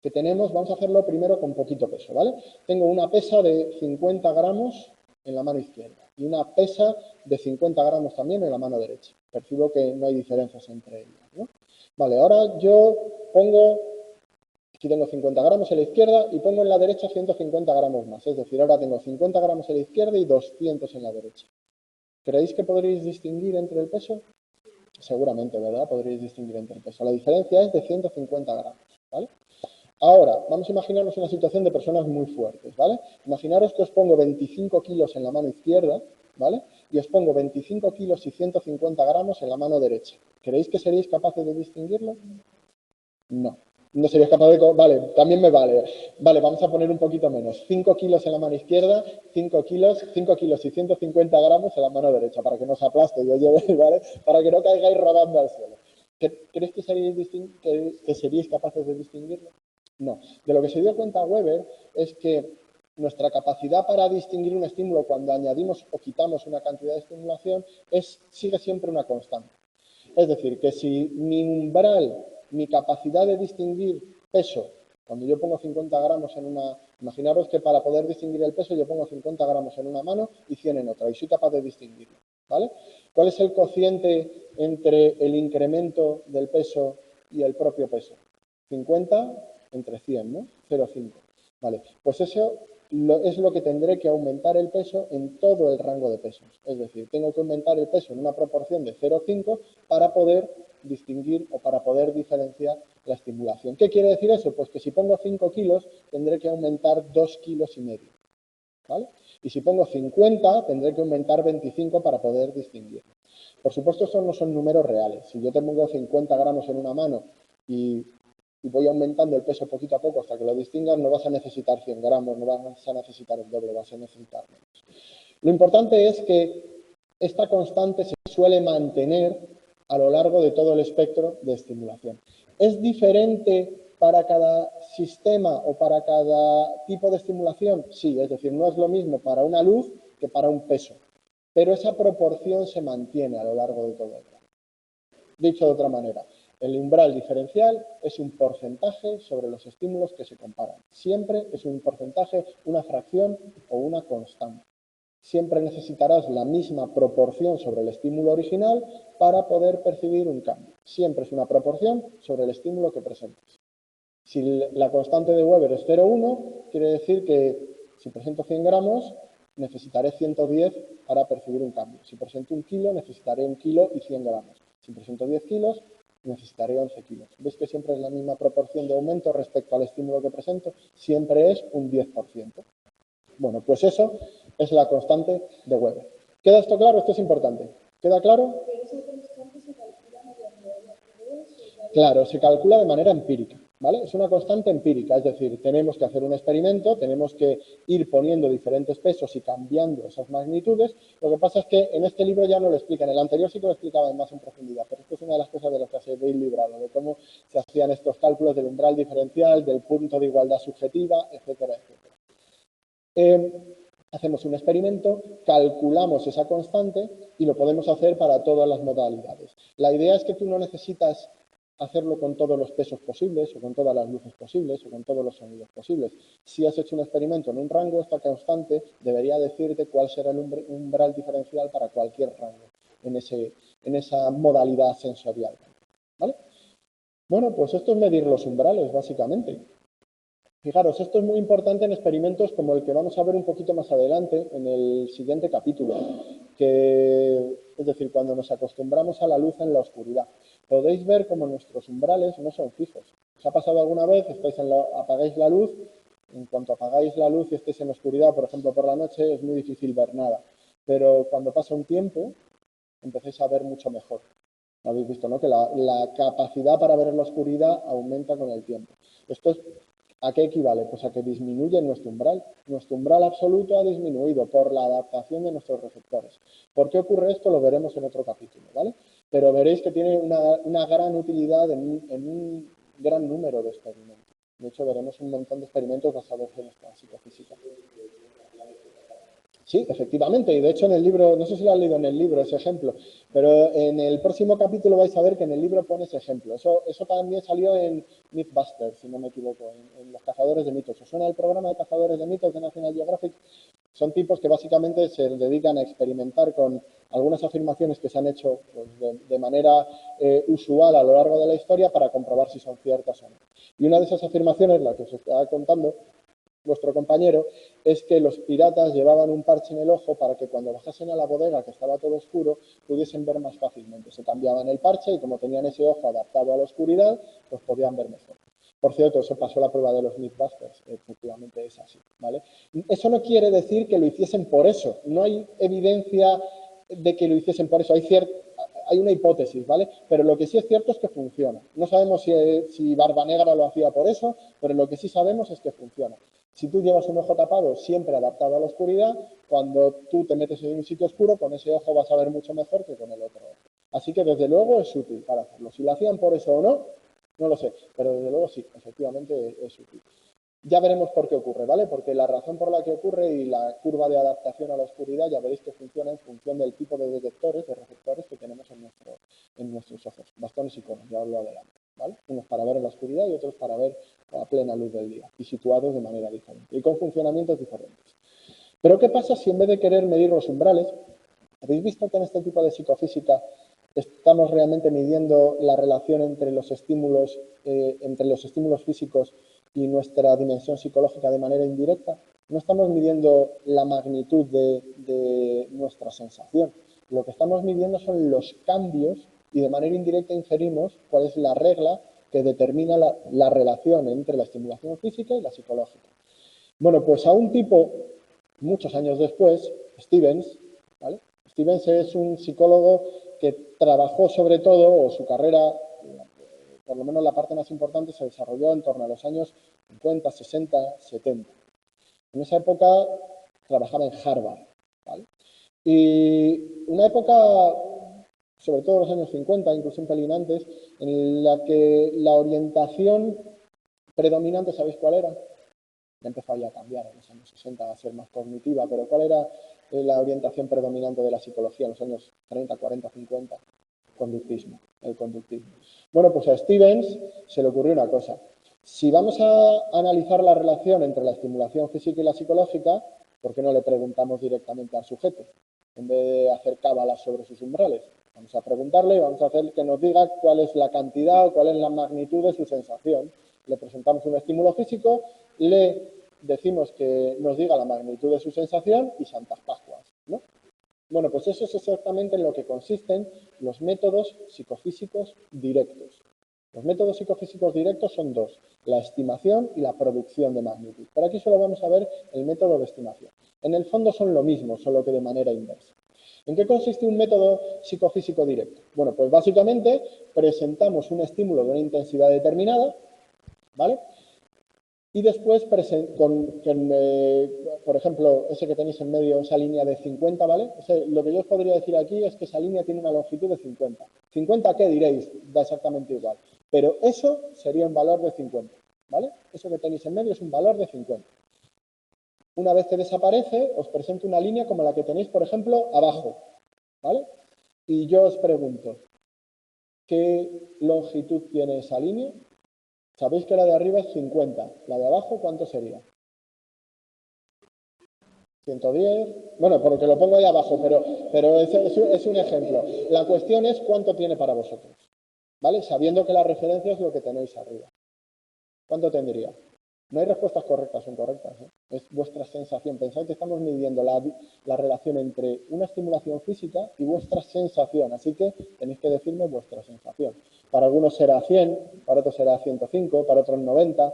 que tenemos, vamos a hacerlo primero con poquito peso, ¿vale? Tengo una pesa de 50 gramos en la mano izquierda y una pesa de 50 gramos también en la mano derecha. Percibo que no hay diferencias entre ellas, ¿no? Vale, ahora yo pongo, aquí tengo 50 gramos en la izquierda y pongo en la derecha 150 gramos más. Es decir, ahora tengo 50 gramos en la izquierda y 200 en la derecha. ¿Creéis que podréis distinguir entre el peso? Seguramente, ¿verdad? Podréis distinguir entre el peso. La diferencia es de 150 gramos, ¿vale? Ahora, vamos a imaginarnos una situación de personas muy fuertes, ¿vale? Imaginaros que os pongo 25 kilos en la mano izquierda, ¿vale? Y os pongo 25 kilos y 150 gramos en la mano derecha. ¿Creéis que seríais capaces de distinguirlo? No. No seríais capaces de... Vale, también me vale. Vale, vamos a poner un poquito menos. 5 kilos en la mano izquierda, 5 kilos y 150 gramos en la mano derecha, para que no os aplaste, yo lleve, ¿vale? Para que no caigáis rodando al suelo. ¿Creéis que seríais capaces de distinguirlo? No. De lo que se dio cuenta Weber es que nuestra capacidad para distinguir un estímulo cuando añadimos o quitamos una cantidad de estimulación sigue siempre una constante. Es decir, que si mi umbral, mi capacidad de distinguir peso, cuando yo pongo 50 gramos en una... Imaginaros que para poder distinguir el peso yo pongo 50 gramos en una mano y 100 en otra y soy capaz de distinguirlo, ¿vale? ¿Cuál es el cociente entre el incremento del peso y el propio peso? 50 entre 100, ¿no? 0,5. Vale, pues eso es lo que tendré que aumentar el peso en todo el rango de pesos. Es decir, tengo que aumentar el peso en una proporción de 0,5 para poder distinguir o para poder diferenciar la estimulación. ¿Qué quiere decir eso? Pues que si pongo 5 kilos, tendré que aumentar 2,5 kilos. ¿Vale? Y si pongo 50, tendré que aumentar 25 para poder distinguir. Por supuesto, estos no son números reales. Si yo te pongo 50 gramos en una mano y voy aumentando el peso poquito a poco hasta que lo distingas, no vas a necesitar 100 gramos, no vas a necesitar el doble, vas a necesitar menos. Lo importante es que esta constante se suele mantener a lo largo de todo el espectro de estimulación. ¿Es diferente para cada sistema o para cada tipo de estimulación? Sí, es decir, no es lo mismo para una luz que para un peso, pero esa proporción se mantiene a lo largo de todo el rango. Dicho de otra manera, el umbral diferencial es un porcentaje sobre los estímulos que se comparan. Siempre es un porcentaje, una fracción o una constante. Siempre necesitarás la misma proporción sobre el estímulo original para poder percibir un cambio. Siempre es una proporción sobre el estímulo que presentes. Si la constante de Weber es 0,1, quiere decir que si presento 100 gramos, necesitaré 110 para percibir un cambio. Si presento 1 kilo, necesitaré 1 kilo y 100 gramos. Si presento 10 kilos, necesitaré 11 kilos. ¿Veis que siempre es la misma proporción de aumento respecto al estímulo que presento? Siempre es un 10%. Bueno, pues eso es la constante de Weber. ¿Queda esto claro? Esto es importante. ¿Queda claro? Claro, se calcula de manera empírica, ¿vale? Es una constante empírica, es decir, tenemos que hacer un experimento, tenemos que ir poniendo diferentes pesos y cambiando esas magnitudes. Lo que pasa es que en este libro ya no lo explica, en el anterior sí que lo explicaba más en profundidad, pero esto es una de las cosas de las que se habéis librado, de cómo se hacían estos cálculos del umbral diferencial, del punto de igualdad subjetiva, etcétera, etcétera. Hacemos un experimento, calculamos esa constante y lo podemos hacer para todas las modalidades. La idea es que tú no necesitas hacerlo con todos los pesos posibles, o con todas las luces posibles, o con todos los sonidos posibles. Si has hecho un experimento en un rango, esta constante debería decirte cuál será el umbral diferencial para cualquier rango en esa modalidad sensorial. ¿Vale? Bueno, pues esto es medir los umbrales, básicamente. Fijaros, esto es muy importante en experimentos como el que vamos a ver un poquito más adelante en el siguiente capítulo, es decir, cuando nos acostumbramos a la luz en la oscuridad. Podéis ver como nuestros umbrales no son fijos. ¿Os ha pasado alguna vez? Apagáis la luz, en cuanto apagáis la luz y estéis en oscuridad, por ejemplo por la noche, es muy difícil ver nada. Pero cuando pasa un tiempo, empecéis a ver mucho mejor. Lo habéis visto, ¿no? Que la capacidad para ver en la oscuridad aumenta con el tiempo. Esto es... ¿A qué equivale? Pues a que disminuye nuestro umbral. Nuestro umbral absoluto ha disminuido por la adaptación de nuestros receptores. ¿Por qué ocurre esto? Lo veremos en otro capítulo, ¿vale? Pero veréis que tiene una gran utilidad en un gran número de experimentos. De hecho, veremos un montón de experimentos basados en esta psicofísica. Sí, efectivamente, y de hecho en el libro, no sé si lo has leído en el libro ese ejemplo, pero en el próximo capítulo vais a ver que en el libro pone ese ejemplo. Eso también salió en Mythbusters, si no me equivoco, en Los Cazadores de Mitos. ¿Os suena el programa de Cazadores de Mitos de National Geographic? Son tipos que básicamente se dedican a experimentar con algunas afirmaciones que se han hecho pues, de manera usual a lo largo de la historia para comprobar si son ciertas o no. Y una de esas afirmaciones, la que os estaba contando vuestro compañero, es que los piratas llevaban un parche en el ojo para que cuando bajasen a la bodega, que estaba todo oscuro, pudiesen ver más fácilmente. Se cambiaban el parche y como tenían ese ojo adaptado a la oscuridad, pues podían ver mejor. Por cierto, eso pasó la prueba de los Mythbusters, efectivamente es así, ¿vale? Eso no quiere decir que lo hiciesen por eso, no hay evidencia de que lo hiciesen por eso, hay una hipótesis, ¿vale? Pero lo que sí es cierto es que funciona. No sabemos si Barba Negra lo hacía por eso, pero lo que sí sabemos es que funciona. Si tú llevas un ojo tapado siempre adaptado a la oscuridad, cuando tú te metes en un sitio oscuro, con ese ojo vas a ver mucho mejor que con el otro ojo. Así que desde luego es útil para hacerlo. Si lo hacían por eso o no, no lo sé, pero desde luego sí, efectivamente es útil. Ya veremos por qué ocurre, ¿vale? Porque la razón por la que ocurre y la curva de adaptación a la oscuridad ya veréis que funciona en función del tipo de detectores, de receptores que tenemos en nuestros ojos, bastones y conos, ya os lo adelanto, ¿vale? Unos para ver en la oscuridad y otros para ver a plena luz del día y situados de manera diferente y con funcionamientos diferentes. Pero ¿qué pasa si en vez de querer medir los umbrales, habéis visto que en este tipo de psicofísica estamos realmente midiendo la relación entre los estímulos físicos y nuestra dimensión psicológica de manera indirecta? No estamos midiendo la magnitud de nuestra sensación. Lo que estamos midiendo son los cambios y de manera indirecta inferimos cuál es la regla que determina la relación entre la estimulación física y la psicológica. Bueno, pues a un tipo, muchos años después, Stevens, ¿vale? Stevens es un psicólogo que trabajó sobre todo, o su carrera, por lo menos la parte más importante, se desarrolló en torno a los años 50, 60, 70. En esa época trabajaba en Harvard, ¿vale? Y una época, sobre todo los años 50, incluso un pelín antes, en la que la orientación predominante, ¿sabéis cuál era? Ya empezó ya a cambiar en los años 60 a ser más cognitiva, pero ¿cuál era la orientación predominante de la psicología en los años 30, 40, 50? Conductismo, el conductismo. Bueno, pues a Stevens se le ocurrió una cosa. Si vamos a analizar la relación entre la estimulación física y la psicológica, ¿por qué no le preguntamos directamente al sujeto? En vez de hacer cábalas sobre sus umbrales. Vamos a preguntarle, vamos a hacer que nos diga cuál es la cantidad o cuál es la magnitud de su sensación. Le presentamos un estímulo físico, le decimos que nos diga la magnitud de su sensación y Santas Pascuas, ¿no? Bueno, pues eso es exactamente en lo que consisten los métodos psicofísicos directos. Los métodos psicofísicos directos son dos, la estimación y la producción de magnitud. Pero aquí solo vamos a ver el método de estimación. En el fondo son lo mismo, solo que de manera inversa. ¿En qué consiste un método psicofísico directo? Bueno, pues básicamente presentamos un estímulo de una intensidad determinada, ¿vale? Y después, por ejemplo, ese que tenéis en medio, esa línea de 50, ¿vale? Lo que yo os podría decir aquí es que esa línea tiene una longitud de 50. ¿50 qué diréis? Da exactamente igual. Pero eso sería un valor de 50, ¿vale? Eso que tenéis en medio es un valor de 50. Una vez que desaparece, os presento una línea como la que tenéis, por ejemplo, abajo, ¿vale? Y yo os pregunto, ¿qué longitud tiene esa línea? Sabéis que la de arriba es 50. ¿La de abajo cuánto sería? 110. Bueno, porque lo pongo ahí abajo, pero es un ejemplo. La cuestión es cuánto tiene para vosotros, ¿vale? Sabiendo que la referencia es lo que tenéis arriba. ¿Cuánto tendría? No hay respuestas correctas o incorrectas, ¿eh? Es vuestra sensación. Pensad que estamos midiendo la relación entre una estimulación física y vuestra sensación, así que tenéis que decirme vuestra sensación. Para algunos será 100, para otros será 105, para otros 90,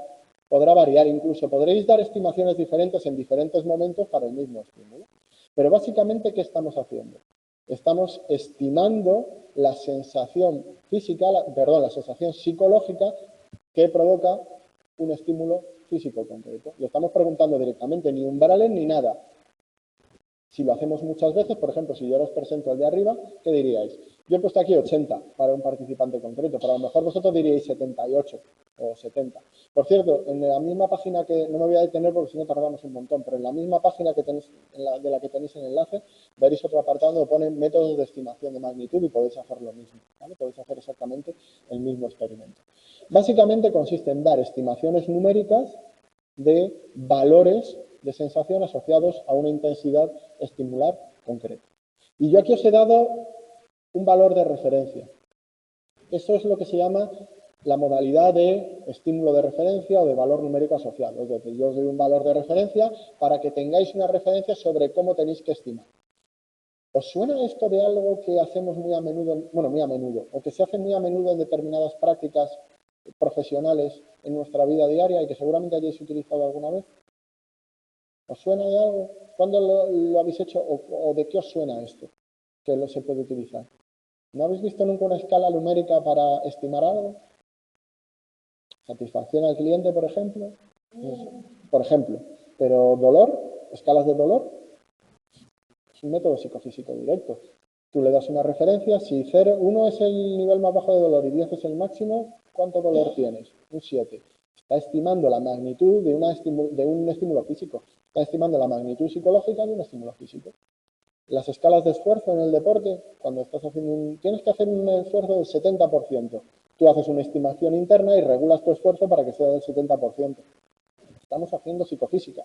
podrá variar incluso. Podréis dar estimaciones diferentes en diferentes momentos para el mismo estímulo. Pero básicamente, ¿qué estamos haciendo? Estamos estimando la sensación física, la sensación psicológica que provoca un estímulo físico concreto. Le estamos preguntando directamente ni umbrales ni nada. Si lo hacemos muchas veces, por ejemplo, si yo os presento el de arriba, ¿qué diríais? Yo he puesto aquí 80 para un participante concreto, pero a lo mejor vosotros diríais 78. o 70. Por cierto, en la misma página que, no me voy a detener porque si no tardamos un montón, pero en la misma página que tenéis, de la que tenéis el enlace, veréis otro apartado donde pone métodos de estimación de magnitud y podéis hacer lo mismo, ¿vale? Podéis hacer exactamente el mismo experimento. Básicamente consiste en dar estimaciones numéricas de valores de sensación asociados a una intensidad estimular concreta. Y yo aquí os he dado un valor de referencia. Eso es lo que se llama la modalidad de estímulo de referencia o de valor numérico asociado. Es decir, yo os doy un valor de referencia para que tengáis una referencia sobre cómo tenéis que estimar. ¿Os suena esto de algo que hacemos muy a menudo, bueno, muy a menudo, o que se hace muy a menudo en determinadas prácticas profesionales en nuestra vida diaria y que seguramente hayáis utilizado alguna vez? ¿Os suena de algo? ¿Cuándo lo habéis hecho o de qué os suena esto que se puede utilizar? ¿No habéis visto nunca una escala numérica para estimar algo? Satisfacción al cliente, por ejemplo. Por ejemplo. Pero dolor, escalas de dolor, es un método psicofísico directo. Tú le das una referencia, si 1 es el nivel más bajo de dolor y 10 es el máximo, ¿cuánto dolor tienes? Un 7. Está estimando la magnitud de un estímulo físico. Está estimando la magnitud psicológica de un estímulo físico. Las escalas de esfuerzo en el deporte, cuando estás haciendo tienes que hacer un esfuerzo del 70%. Tú haces una estimación interna y regulas tu esfuerzo para que sea del 70%. Estamos haciendo psicofísica,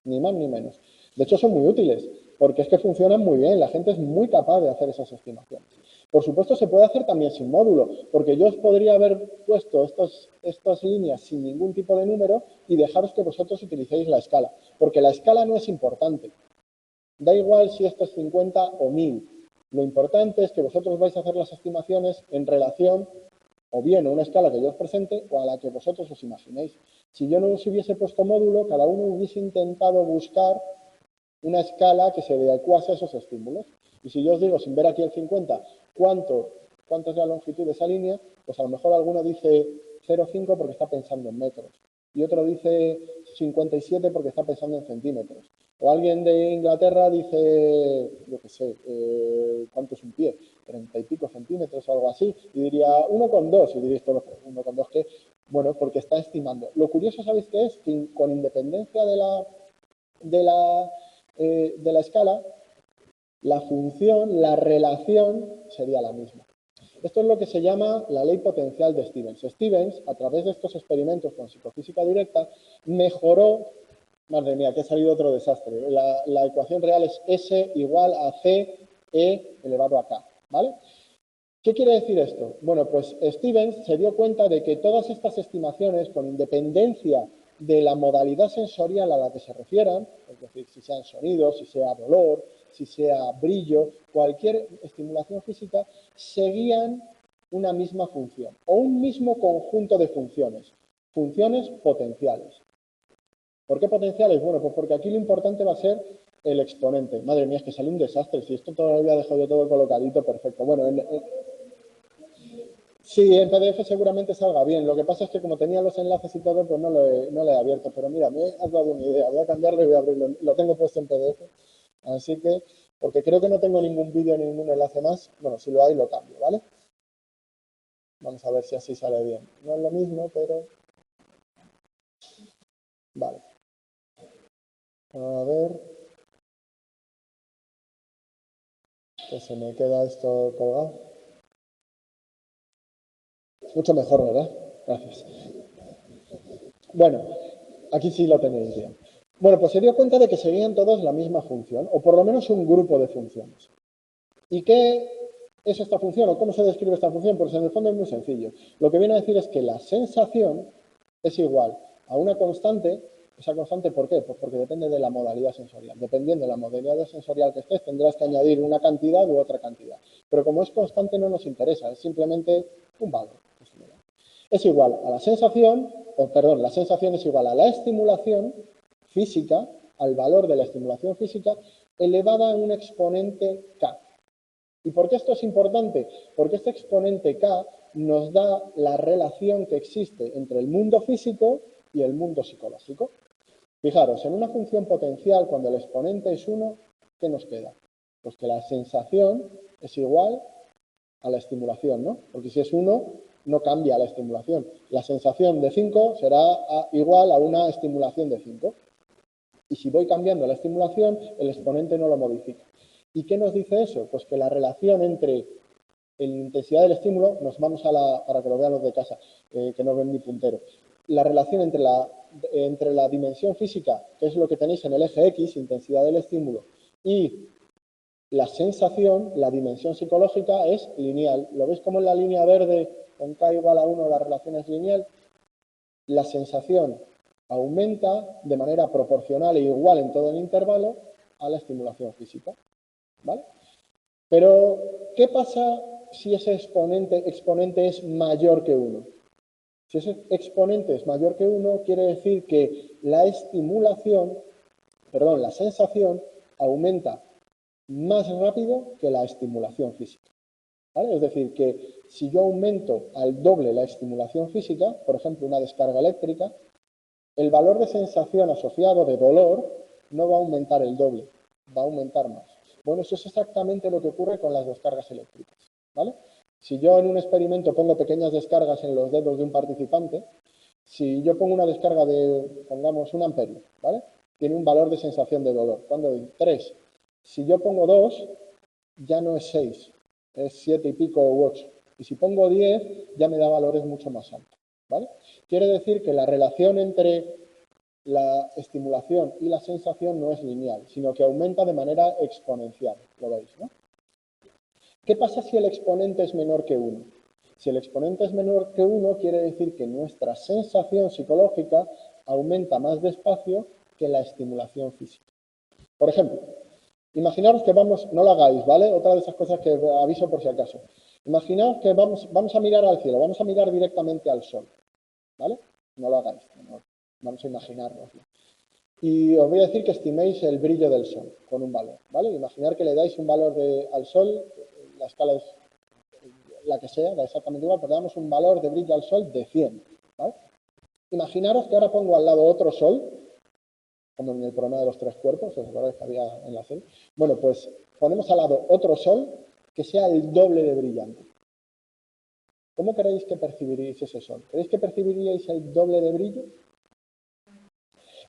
ni más ni menos. De hecho, son muy útiles, porque es que funcionan muy bien. La gente es muy capaz de hacer esas estimaciones. Por supuesto, se puede hacer también sin módulo, porque yo os podría haber puesto estas líneas sin ningún tipo de número y dejaros que vosotros utilicéis la escala, porque la escala no es importante. Da igual si esto es 50 o 1000. Lo importante es que vosotros vais a hacer las estimaciones en relación o bien a una escala que yo os presente o a la que vosotros os imaginéis. Si yo no os hubiese puesto módulo, cada uno hubiese intentado buscar una escala que se adecuase a esos estímulos. Y si yo os digo, sin ver aquí el 50, ¿cuánto es la longitud de esa línea? Pues a lo mejor alguno dice 0,5 porque está pensando en metros. Y otro dice 57 porque está pensando en centímetros. O alguien de Inglaterra dice, yo qué sé, ¿cuánto es un pie? 30 y pico centímetros o algo así. Y diría 1,2. Y diréis, 1,2 ¿qué? Bueno, porque está estimando. Lo curioso, ¿sabéis qué es? Que con independencia de la escala, la función, la relación sería la misma. Esto es lo que se llama la ley potencial de Stevens. Stevens, a través de estos experimentos con psicofísica directa, mejoró, madre mía, que ha salido otro desastre. La ecuación real es S igual a C E elevado a K, ¿vale? ¿Qué quiere decir esto? Bueno, pues Stevens se dio cuenta de que todas estas estimaciones, con independencia de la modalidad sensorial a la que se refieran, es decir, si sean sonidos, si sea dolor, si sea brillo, cualquier estimulación física, seguían una misma función o un mismo conjunto de funciones potenciales. ¿Por qué potenciales? Bueno, pues porque aquí lo importante va a ser el exponente. Madre mía, es que sale un desastre. Si esto todavía he dejado yo todo colocadito, perfecto. Bueno, sí, en PDF seguramente salga bien. Lo que pasa es que como tenía los enlaces y todo, pues no lo he abierto. Pero mira, me has dado una idea. Voy a cambiarlo y voy a abrirlo. Lo tengo puesto en PDF. Así que, porque creo que no tengo ningún vídeo ni ningún enlace más. Bueno, si lo hay, lo cambio, ¿vale? Vamos a ver si así sale bien. No es lo mismo, pero... Vale. A ver... Que se me queda esto colgado. Mucho mejor, ¿verdad? Gracias. Bueno, aquí sí lo tenéis bien. Bueno, pues se dio cuenta de que seguían todos la misma función, o por lo menos un grupo de funciones. ¿Y qué es esta función o cómo se describe esta función? Pues en el fondo es muy sencillo. Lo que viene a decir es que la sensación es igual a una constante. ¿Esa constante por qué? Pues porque depende de la modalidad sensorial. Dependiendo de la modalidad sensorial que estés, tendrás que añadir una cantidad u otra cantidad. Pero como es constante no nos interesa, es simplemente un valor. Es igual a la sensación, la sensación es igual a la estimulación física, al valor de la estimulación física, elevada a un exponente K. ¿Y por qué esto es importante? Porque este exponente K nos da la relación que existe entre el mundo físico y el mundo psicológico. Fijaros, en una función potencial, cuando el exponente es 1, ¿qué nos queda? Pues que la sensación es igual a la estimulación, ¿no? Porque si es 1, no cambia la estimulación. La sensación de 5 será igual a una estimulación de 5. Y si voy cambiando la estimulación, el exponente no lo modifica. ¿Y qué nos dice eso? Pues que la relación entre la intensidad del estímulo, nos vamos para que lo vean los de casa, que no ven mi puntero. La relación entre la dimensión física, que es lo que tenéis en el eje X, intensidad del estímulo, y la sensación, la dimensión psicológica, es lineal. ¿Lo veis como en la línea verde, con K igual a 1, la relación es lineal? La sensación aumenta de manera proporcional e igual en todo el intervalo a la estimulación física. ¿Vale? Pero, ¿qué pasa si ese exponente es mayor que 1? Si ese exponente es mayor que 1, quiere decir que la sensación aumenta más rápido que la estimulación física. ¿Vale? Es decir, que si yo aumento al doble la estimulación física, por ejemplo, una descarga eléctrica, el valor de sensación asociado de dolor no va a aumentar el doble, va a aumentar más. Bueno, eso es exactamente lo que ocurre con las descargas eléctricas. ¿Vale? Si yo en un experimento pongo pequeñas descargas en los dedos de un participante, si yo pongo una descarga de, pongamos, 1 amperio, ¿vale? Tiene un valor de sensación de dolor. ¿Cuándo? 3. Si yo pongo 2, ya no es 6, es 7 y pico u 8. Y si pongo 10, ya me da valores mucho más altos. ¿Vale? Quiere decir que la relación entre la estimulación y la sensación no es lineal, sino que aumenta de manera exponencial. ¿Lo veis, no? ¿Qué pasa si el exponente es menor que 1? Si el exponente es menor que 1, quiere decir que nuestra sensación psicológica aumenta más despacio que la estimulación física. Por ejemplo, imaginaos que vamos, no lo hagáis, ¿vale? Otra de esas cosas que aviso por si acaso. Imaginaos que vamos a mirar al cielo, vamos a mirar directamente al sol, ¿vale? No lo hagáis, no, vamos a imaginárnoslo. Y os voy a decir que estiméis el brillo del sol con un valor, ¿vale? Imaginar que le dais un valor al sol, la escala es la que sea, da exactamente igual, pero damos un valor de brillo al sol de 100, ¿vale? Imaginaros que ahora pongo al lado otro sol, como en el problema de los 3 cuerpos, ¿os acordáis que había en la serie? Bueno, pues ponemos al lado otro sol que sea el doble de brillante. ¿Cómo creéis que percibiríais ese sol? ¿Creéis que percibiríais el doble de brillo?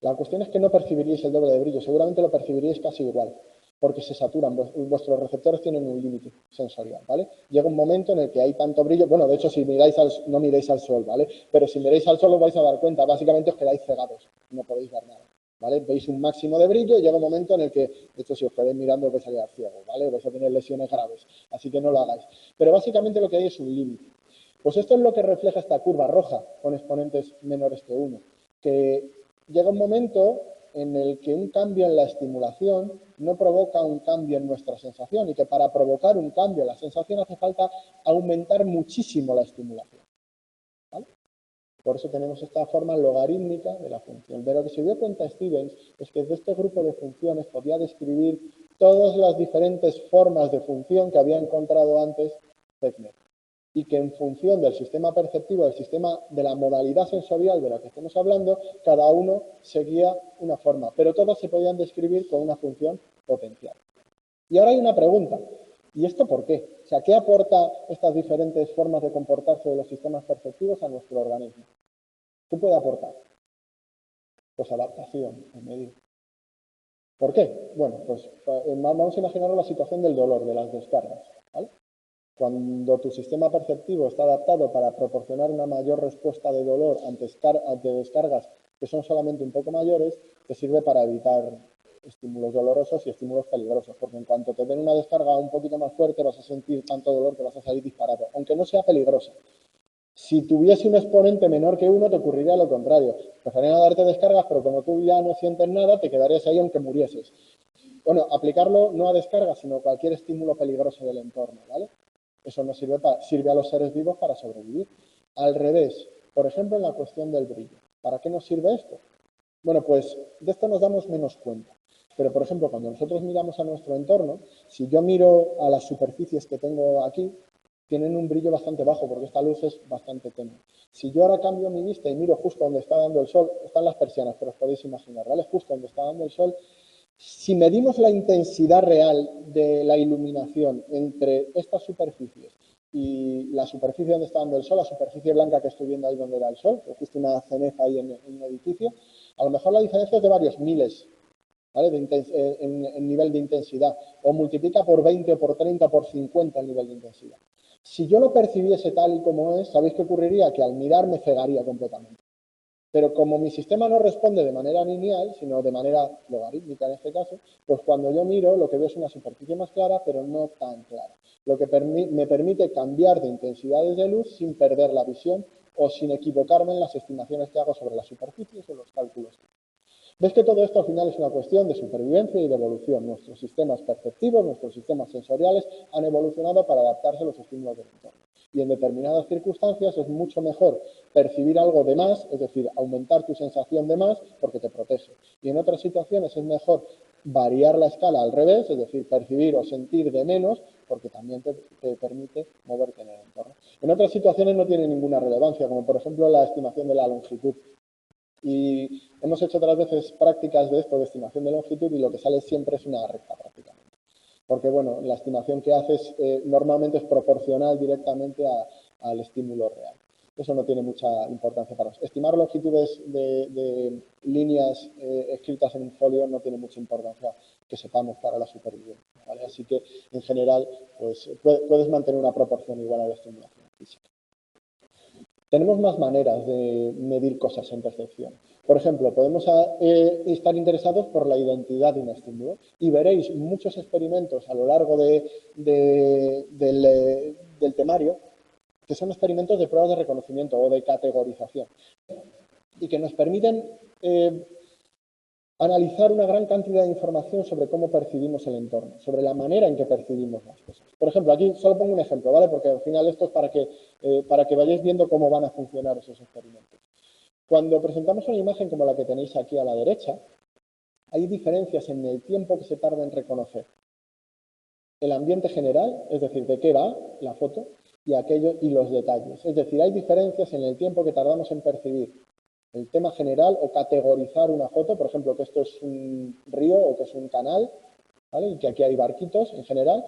La cuestión es que no percibiríais el doble de brillo, seguramente lo percibiríais casi igual, porque se saturan, vuestros receptores tienen un límite sensorial, ¿vale? Llega un momento en el que hay tanto brillo, bueno, de hecho, si miráis no miréis al sol, ¿vale? Pero si miráis al sol os vais a dar cuenta, básicamente os quedáis cegados, no podéis ver nada, ¿vale? Veis un máximo de brillo y llega un momento en el que, de hecho, si os quedáis mirando os vais a quedar ciegos, ¿vale? Vais a tener lesiones graves, así que no lo hagáis. Pero básicamente lo que hay es un límite. Pues esto es lo que refleja esta curva roja con exponentes menores que 1, que llega un momento en el que un cambio en la estimulación no provoca un cambio en nuestra sensación y que para provocar un cambio en la sensación hace falta aumentar muchísimo la estimulación. ¿Vale? Por eso tenemos esta forma logarítmica de la función. De lo que se dio cuenta Stevens es que de este grupo de funciones podía describir todas las diferentes formas de función que había encontrado antes Fechner. Y que en función del sistema perceptivo, del sistema de la modalidad sensorial de la que estamos hablando, cada uno seguía una forma, pero todas se podían describir con una función potencial. Y ahora hay una pregunta, ¿y esto por qué? O sea, ¿qué aporta estas diferentes formas de comportarse de los sistemas perceptivos a nuestro organismo? ¿Qué puede aportar? Pues adaptación, en medio. ¿Por qué? Bueno, pues vamos a imaginar la situación del dolor, de las descargas, ¿vale? Cuando tu sistema perceptivo está adaptado para proporcionar una mayor respuesta de dolor ante descargas que son solamente un poco mayores, te sirve para evitar estímulos dolorosos y estímulos peligrosos, porque en cuanto te den una descarga un poquito más fuerte vas a sentir tanto dolor que vas a salir disparado, aunque no sea peligrosa. Si tuviese un exponente menor que 1, te ocurriría lo contrario. Empezarían a darte descargas, pero como tú ya no sientes nada, te quedarías ahí aunque murieses. Bueno, aplicarlo no a descargas, sino a cualquier estímulo peligroso del entorno, ¿vale? Eso nos sirve a los seres vivos para sobrevivir. Al revés, por ejemplo, en la cuestión del brillo. ¿Para qué nos sirve esto? Bueno, pues de esto nos damos menos cuenta. Pero, por ejemplo, cuando nosotros miramos a nuestro entorno, si yo miro a las superficies que tengo aquí, tienen un brillo bastante bajo porque esta luz es bastante tenue. Si yo ahora cambio mi vista y miro justo donde está dando el sol, están las persianas, pero os podéis imaginar, ¿vale? Justo donde está dando el sol, Si medimos la intensidad real de la iluminación entre estas superficies y la superficie donde está dando el sol, la superficie blanca que estoy viendo ahí donde da el sol, que existe una cenefa ahí en un edificio, a lo mejor la diferencia es de varios miles, ¿vale? En nivel de intensidad, o multiplica por 20, o por 30, o por 50 el nivel de intensidad. Si yo lo percibiese tal y como es, ¿sabéis qué ocurriría? Que al mirar me cegaría completamente. Pero como mi sistema no responde de manera lineal, sino de manera logarítmica en este caso, pues cuando yo miro lo que veo es una superficie más clara, pero no tan clara. Lo que me permite cambiar de intensidades de luz sin perder la visión o sin equivocarme en las estimaciones que hago sobre las superficies o los cálculos. Ves que todo esto al final es una cuestión de supervivencia y de evolución. Nuestros sistemas perceptivos, nuestros sistemas sensoriales han evolucionado para adaptarse a los estímulos del entorno. Y en determinadas circunstancias es mucho mejor percibir algo de más, es decir, aumentar tu sensación de más porque te protege. Y en otras situaciones es mejor variar la escala al revés, es decir, percibir o sentir de menos porque también te permite moverte en el entorno. En otras situaciones no tiene ninguna relevancia, como por ejemplo la estimación de la longitud. Y hemos hecho otras veces prácticas de esto, de estimación de longitud, y lo que sale siempre es una recta prácticamente. Porque, bueno, la estimación que haces normalmente es proporcional directamente al estímulo real. Eso no tiene mucha importancia para nosotros. Estimar longitudes de líneas escritas en un folio no tiene mucha importancia que sepamos para la supervivencia, ¿vale? Así que, en general, pues puedes mantener una proporción igual a la estimulación física. Tenemos más maneras de medir cosas en percepción. Por ejemplo, podemos estar interesados por la identidad de un estímulo y veréis muchos experimentos a lo largo del temario que son experimentos de pruebas de reconocimiento o de categorización y que nos permiten analizar una gran cantidad de información sobre cómo percibimos el entorno, sobre la manera en que percibimos las cosas. Por ejemplo, aquí solo pongo un ejemplo, ¿vale? Porque al final esto es para que vayáis viendo cómo van a funcionar esos experimentos. Cuando presentamos una imagen como la que tenéis aquí a la derecha, hay diferencias en el tiempo que se tarda en reconocer el ambiente general, es decir, de qué va la foto, y los detalles. Es decir, hay diferencias en el tiempo que tardamos en percibir el tema general o categorizar una foto, por ejemplo, que esto es un río o que es un canal, ¿vale? Y que aquí hay barquitos en general,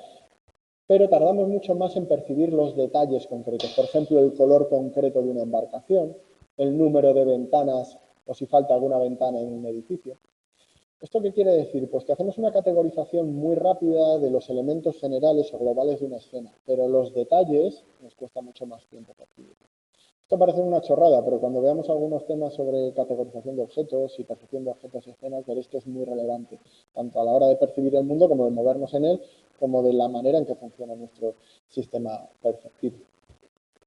pero tardamos mucho más en percibir los detalles concretos, por ejemplo, el color concreto de una embarcación, el número de ventanas o si falta alguna ventana en un edificio. ¿Esto qué quiere decir? Pues que hacemos una categorización muy rápida de los elementos generales o globales de una escena, pero los detalles nos cuesta mucho más tiempo percibir. Esto parece una chorrada, pero cuando veamos algunos temas sobre categorización de objetos y percepción de objetos y escenas, veréis que es muy relevante, tanto a la hora de percibir el mundo como de movernos en él, como de la manera en que funciona nuestro sistema perceptivo.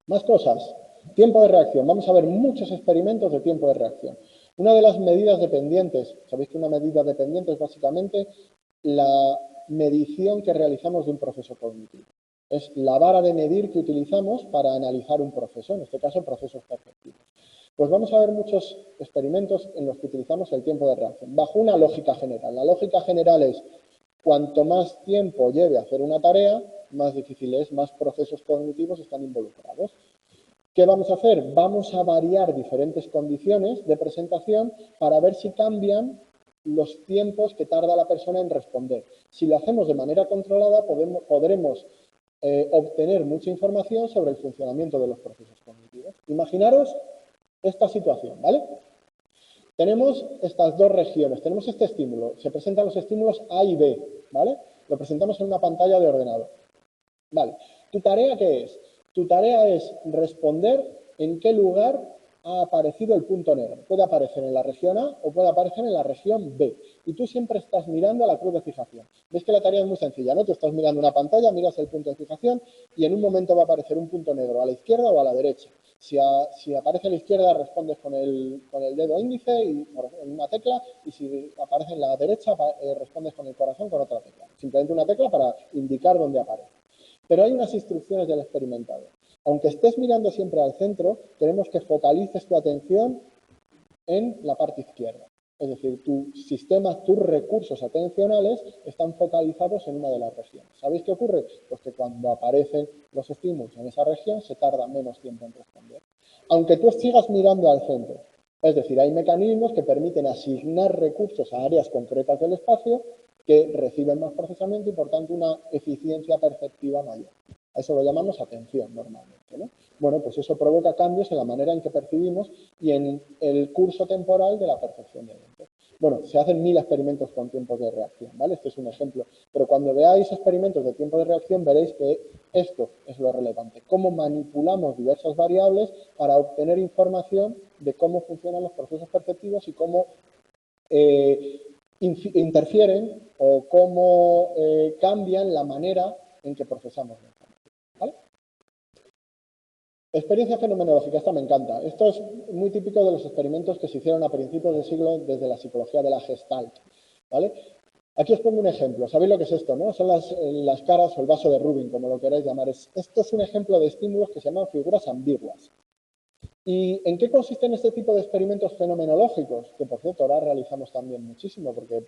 Más cosas. Tiempo de reacción. Vamos a ver muchos experimentos de tiempo de reacción. Una de las medidas dependientes, sabéis que una medida dependiente es básicamente la medición que realizamos de un proceso cognitivo. Es la vara de medir que utilizamos para analizar un proceso, en este caso procesos perceptivos. Pues vamos a ver muchos experimentos en los que utilizamos el tiempo de reacción, bajo una lógica general. La lógica general es, cuanto más tiempo lleve a hacer una tarea, más difícil es, más procesos cognitivos están involucrados. ¿Qué vamos a hacer? Vamos a variar diferentes condiciones de presentación para ver si cambian los tiempos que tarda la persona en responder. Si lo hacemos de manera controlada, podremos obtener mucha información sobre el funcionamiento de los procesos cognitivos. Imaginaros esta situación, ¿vale? Tenemos estas dos regiones, tenemos este estímulo, se presentan los estímulos A y B, ¿vale? Lo presentamos en una pantalla de ordenador. Vale, ¿tu tarea qué es? Tu tarea es responder en qué lugar ha aparecido el punto negro. Puede aparecer en la región A o puede aparecer en la región B. Y tú siempre estás mirando a la cruz de fijación. Ves que la tarea es muy sencilla, ¿no? Tú estás mirando una pantalla, miras el punto de fijación y en un momento va a aparecer un punto negro a la izquierda o a la derecha. Si aparece a la izquierda, respondes con el dedo índice y en una tecla, y si aparece en la derecha, respondes con el corazón con otra tecla. Simplemente una tecla para indicar dónde aparece. Pero hay unas instrucciones del experimentador. Aunque estés mirando siempre al centro, queremos que focalices tu atención en la parte izquierda. Es decir, tu sistema, tus recursos atencionales están focalizados en una de las regiones. ¿Sabéis qué ocurre? Pues que cuando aparecen los estímulos en esa región se tarda menos tiempo en responder. Aunque tú sigas mirando al centro, Es decir, hay mecanismos que permiten asignar recursos a áreas concretas del espacio que reciben más procesamiento y, por tanto, una eficiencia perceptiva mayor. A eso lo llamamos atención normalmente, ¿no? Bueno, pues eso provoca cambios en la manera en que percibimos y en el curso temporal de la percepción de eventos. Bueno, se hacen 1000 experimentos con tiempos de reacción, ¿vale? Este es un ejemplo. Pero cuando veáis experimentos de tiempo de reacción, veréis que esto es lo relevante. Cómo manipulamos diversas variables para obtener información de cómo funcionan los procesos perceptivos y cómo interfieren o cómo cambian la manera en que procesamos la información, ¿vale? Experiencia fenomenológica, esta me encanta. Esto es muy típico de los experimentos que se hicieron a principios del siglo desde la psicología de la Gestalt, ¿vale? Aquí os pongo un ejemplo. ¿Sabéis lo que es esto, no? Son las caras o el vaso de Rubin, como lo queráis llamar. Esto es un ejemplo de estímulos que se llaman figuras ambiguas. ¿Y en qué consisten este tipo de experimentos fenomenológicos? Que, por cierto, ahora realizamos también muchísimo, porque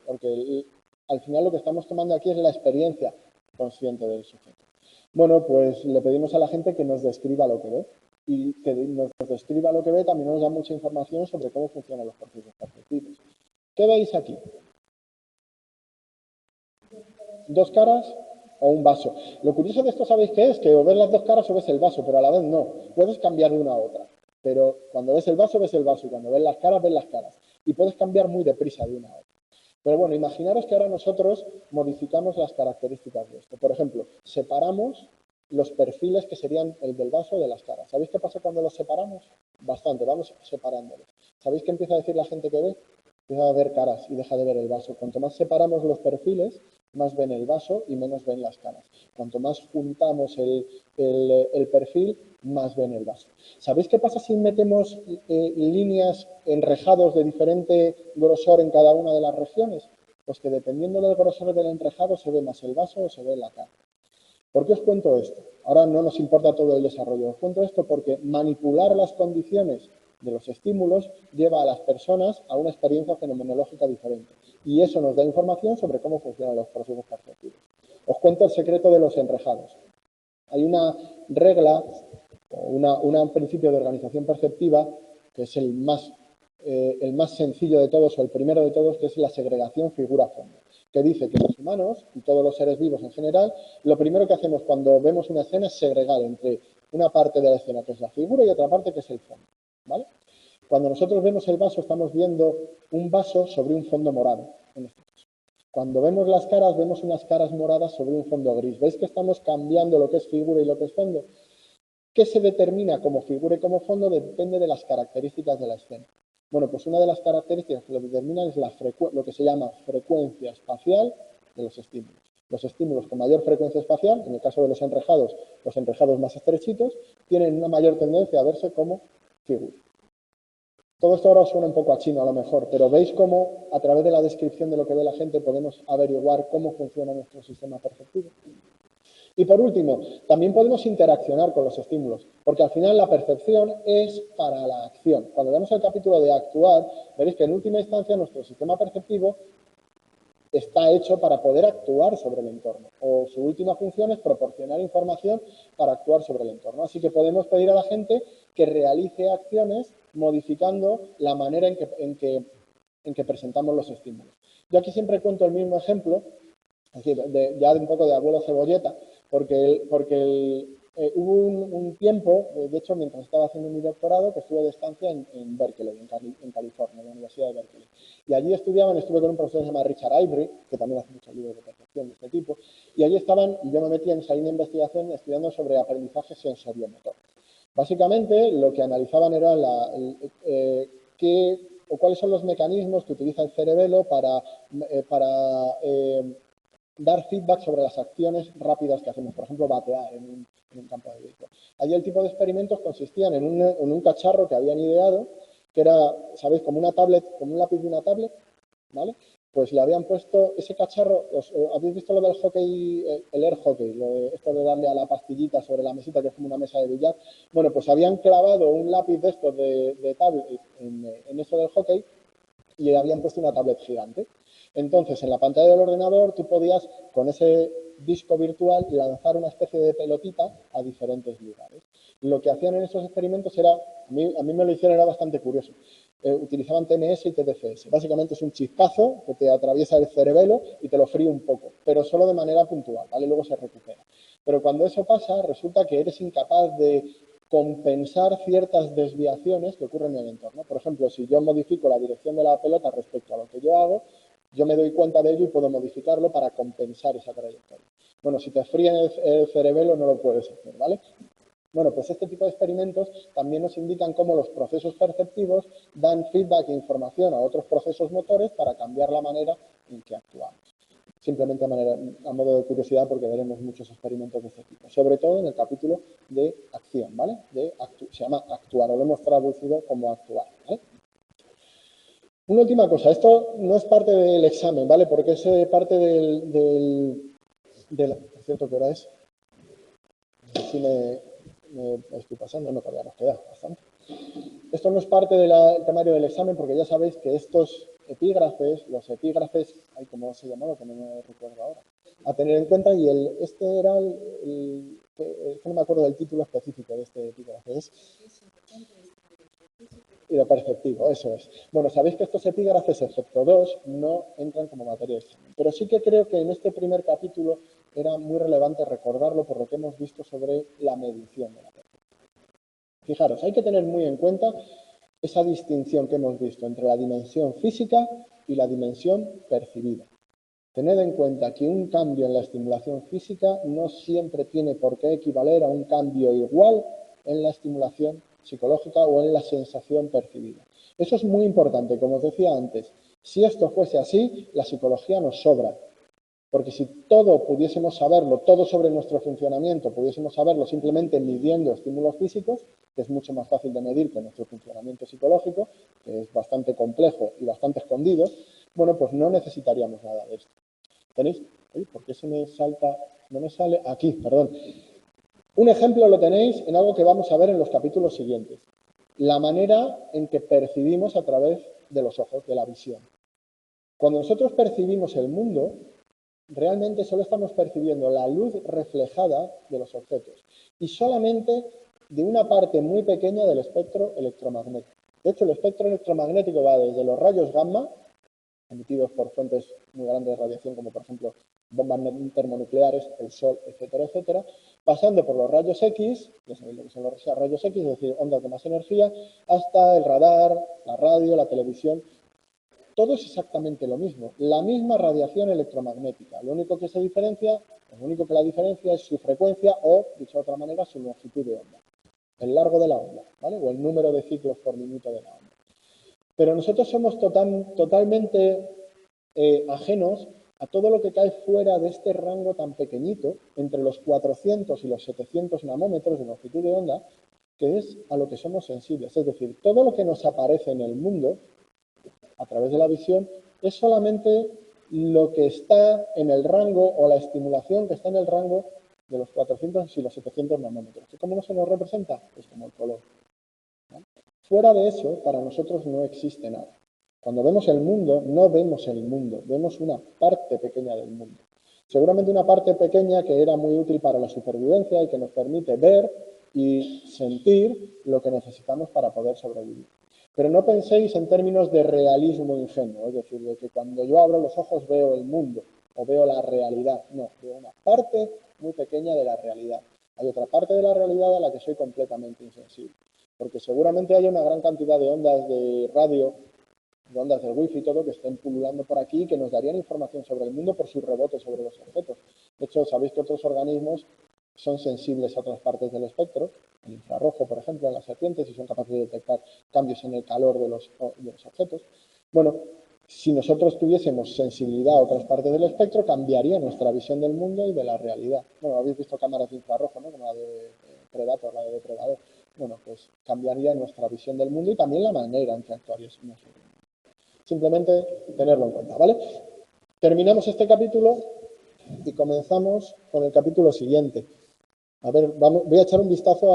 al final lo que estamos tomando aquí es la experiencia consciente del sujeto. Bueno, pues le pedimos a la gente que nos describa lo que ve. Y que nos describa lo que ve también nos da mucha información sobre cómo funcionan los procesos perceptivos. ¿Qué veis aquí? ¿Dos caras o un vaso? Lo curioso de esto, ¿sabéis qué es? Que o ves las dos caras o ves el vaso, pero a la vez no. Puedes cambiar de una a otra. Pero cuando ves el vaso, y cuando ves las caras. Y puedes cambiar muy deprisa de una a otra. Pero bueno, imaginaros que ahora nosotros modificamos las características de esto. Por ejemplo, separamos los perfiles que serían el del vaso de las caras. ¿Sabéis qué pasa cuando los separamos? Bastante, vamos separándolos. ¿Sabéis qué empieza a decir la gente que ve? Empieza a ver caras y deja de ver el vaso. Cuanto más separamos los perfiles, más ven el vaso y menos ven las caras. Cuanto más juntamos el perfil, más ven el vaso. ¿Sabéis qué pasa si metemos líneas, enrejados de diferente grosor en cada una de las regiones? Pues que dependiendo del grosor del enrejado se ve más el vaso o se ve la cara. ¿Por qué os cuento esto? Ahora no nos importa todo el desarrollo. Os cuento esto porque manipular las condiciones de los estímulos lleva a las personas a una experiencia fenomenológica diferente. Y eso nos da información sobre cómo funcionan los procesos perceptivos. Os cuento el secreto de los enrejados. Hay una regla o un principio de organización perceptiva que es el más sencillo de todos o el primero de todos, que es la segregación figura-fondo, que dice que los humanos y todos los seres vivos en general, lo primero que hacemos cuando vemos una escena es segregar entre una parte de la escena que es la figura y otra parte que es el fondo, ¿vale? Cuando nosotros vemos el vaso, estamos viendo un vaso sobre un fondo morado, en este caso. Cuando vemos las caras, vemos unas caras moradas sobre un fondo gris. ¿Veis que estamos cambiando lo que es figura y lo que es fondo? ¿Qué se determina como figura y como fondo? Depende de las características de la escena. Bueno, pues una de las características que lo determinan es lo que se llama frecuencia espacial de los estímulos. Los estímulos con mayor frecuencia espacial, en el caso de los enrejados más estrechitos, tienen una mayor tendencia a verse como figura. Todo esto ahora os suena un poco a chino a lo mejor, pero veis cómo a través de la descripción de lo que ve la gente podemos averiguar cómo funciona nuestro sistema perceptivo. Y por último, también podemos interaccionar con los estímulos, porque al final la percepción es para la acción. Cuando veamos el capítulo de actuar, veréis que en última instancia nuestro sistema perceptivo está hecho para poder actuar sobre el entorno, o su última función es proporcionar información para actuar sobre el entorno. Así que podemos pedir a la gente que realice acciones modificando la manera en que presentamos los estímulos. Yo aquí siempre cuento el mismo ejemplo, es decir, ya de un poco de abuelo cebolleta, porque hubo un tiempo, de hecho, mientras estaba haciendo mi doctorado, que estuve de estancia en Berkeley, en California, en la Universidad de Berkeley. Y allí estuve con un profesor que se llama Richard Ivory, que también hace muchos libros de percepción de este tipo, y allí y yo me metí en esa línea de investigación estudiando sobre aprendizaje sensoriomotor. Básicamente, lo que analizaban era cuáles son los mecanismos que utiliza el cerebelo para dar feedback sobre las acciones rápidas que hacemos, por ejemplo, batear en un campo de béisbol. Allí el tipo de experimentos consistían en un cacharro que habían ideado, que era, ¿sabéis? Como una tablet, como un lápiz de una tablet, ¿vale? Pues le habían puesto ese cacharro, ¿habéis visto lo del hockey, el air hockey? Esto de darle a la pastillita sobre la mesita, que es como una mesa de billar. Bueno, pues habían clavado un lápiz de estos de tablet en eso del hockey y le habían puesto una tablet gigante. Entonces, en la pantalla del ordenador, tú podías, con ese disco virtual, lanzar una especie de pelotita a diferentes lugares. Lo que hacían en esos experimentos era, a mí me lo hicieron, era bastante curioso. utilizaban TMS y TDFS. Básicamente es un chispazo que te atraviesa el cerebelo y te lo fríe un poco, pero solo de manera puntual, ¿vale? Luego se recupera. Pero cuando eso pasa, resulta que eres incapaz de compensar ciertas desviaciones que ocurren en el entorno. Por ejemplo, si yo modifico la dirección de la pelota respecto a lo que yo hago, yo me doy cuenta de ello y puedo modificarlo para compensar esa trayectoria. Bueno, si te fríen el cerebelo no lo puedes hacer, ¿vale? Bueno, pues este tipo de experimentos también nos indican cómo los procesos perceptivos dan feedback e información a otros procesos motores para cambiar la manera en que actuamos. Simplemente a modo de curiosidad, porque veremos muchos experimentos de este tipo, sobre todo en el capítulo de acción, ¿vale? Se llama actuar, o lo hemos traducido como actuar, ¿vale? Una última cosa, esto no es parte del examen, ¿vale? Porque es parte por cierto, ¿qué hora es? Si me estoy pasando, no, todavía nos queda bastante. Esto no es parte del temario del examen porque ya sabéis que estos epígrafes, los epígrafes, ay, ¿cómo se llamaba? Que no me recuerdo ahora. A tener en cuenta, y este era que no me acuerdo del título específico de este epígrafe. Y lo perceptivo, eso es. Bueno, sabéis que estos epígrafes, excepto dos, no entran como materia de examen. Pero sí que creo que en este primer capítulo era muy relevante recordarlo por lo que hemos visto sobre la medición de la percepción. Fijaros, hay que tener muy en cuenta esa distinción que hemos visto entre la dimensión física y la dimensión percibida. Tened en cuenta que un cambio en la estimulación física no siempre tiene por qué equivaler a un cambio igual en la estimulación psicológica o en la sensación percibida. Eso es muy importante, como os decía antes. Si esto fuese así, la psicología nos sobra. Porque si todo pudiésemos saberlo, todo sobre nuestro funcionamiento, pudiésemos saberlo simplemente midiendo estímulos físicos, que es mucho más fácil de medir que nuestro funcionamiento psicológico, que es bastante complejo y bastante escondido, bueno, pues no necesitaríamos nada de esto. ¿Tenéis? ¿Por qué se me salta? No me sale. Aquí, perdón. Un ejemplo lo tenéis en algo que vamos a ver en los capítulos siguientes. La manera en que percibimos a través de los ojos, de la visión. Cuando nosotros percibimos el mundo, realmente solo estamos percibiendo la luz reflejada de los objetos y solamente de una parte muy pequeña del espectro electromagnético. De hecho, el espectro electromagnético va desde los rayos gamma, emitidos por fuentes muy grandes de radiación, como por ejemplo bombas termonucleares, el Sol, etcétera, etcétera, pasando por los rayos X, ya sabéis lo que son los rayos X, es decir, ondas de más energía, hasta el radar, la radio, la televisión. Todo es exactamente lo mismo, la misma radiación electromagnética. Lo único que la diferencia es su frecuencia o, dicho de otra manera, su longitud de onda, el largo de la onda, ¿vale? O el número de ciclos por minuto de la onda. Pero nosotros somos totalmente ajenos a todo lo que cae fuera de este rango tan pequeñito, entre los 400 y los 700 nanómetros de longitud de onda, que es a lo que somos sensibles. Es decir, todo lo que nos aparece en el mundo a través de la visión es solamente lo que está en el rango o la estimulación que está en el rango de los 400 y los 700 nanómetros. ¿Y cómo no se nos representa? Pues como el color. ¿Vale? Fuera de eso, para nosotros no existe nada. Cuando vemos el mundo, no vemos el mundo, vemos una parte pequeña del mundo. Seguramente una parte pequeña que era muy útil para la supervivencia y que nos permite ver y sentir lo que necesitamos para poder sobrevivir. Pero no penséis en términos de realismo ingenuo, es decir, de que cuando yo abro los ojos veo el mundo o veo la realidad. No, veo una parte muy pequeña de la realidad. Hay otra parte de la realidad a la que soy completamente insensible. Porque seguramente hay una gran cantidad de ondas de radio, de ondas del wifi y todo, que estén pululando por aquí y que nos darían información sobre el mundo por su rebote sobre los objetos. De hecho, sabéis que otros organismos son sensibles a otras partes del espectro, el infrarrojo, por ejemplo, en las serpientes, y son capaces de detectar cambios en el calor de los objetos. Bueno, si nosotros tuviésemos sensibilidad a otras partes del espectro, cambiaría nuestra visión del mundo y de la realidad. Bueno, habéis visto cámaras de infrarrojo, ¿no? Como la de Predator, la de Depredador. Bueno, pues cambiaría nuestra visión del mundo y también la manera en que actuaríamos. Simplemente tenerlo en cuenta, ¿vale? Terminamos este capítulo y comenzamos con el capítulo siguiente. A ver, voy a echar un vistazo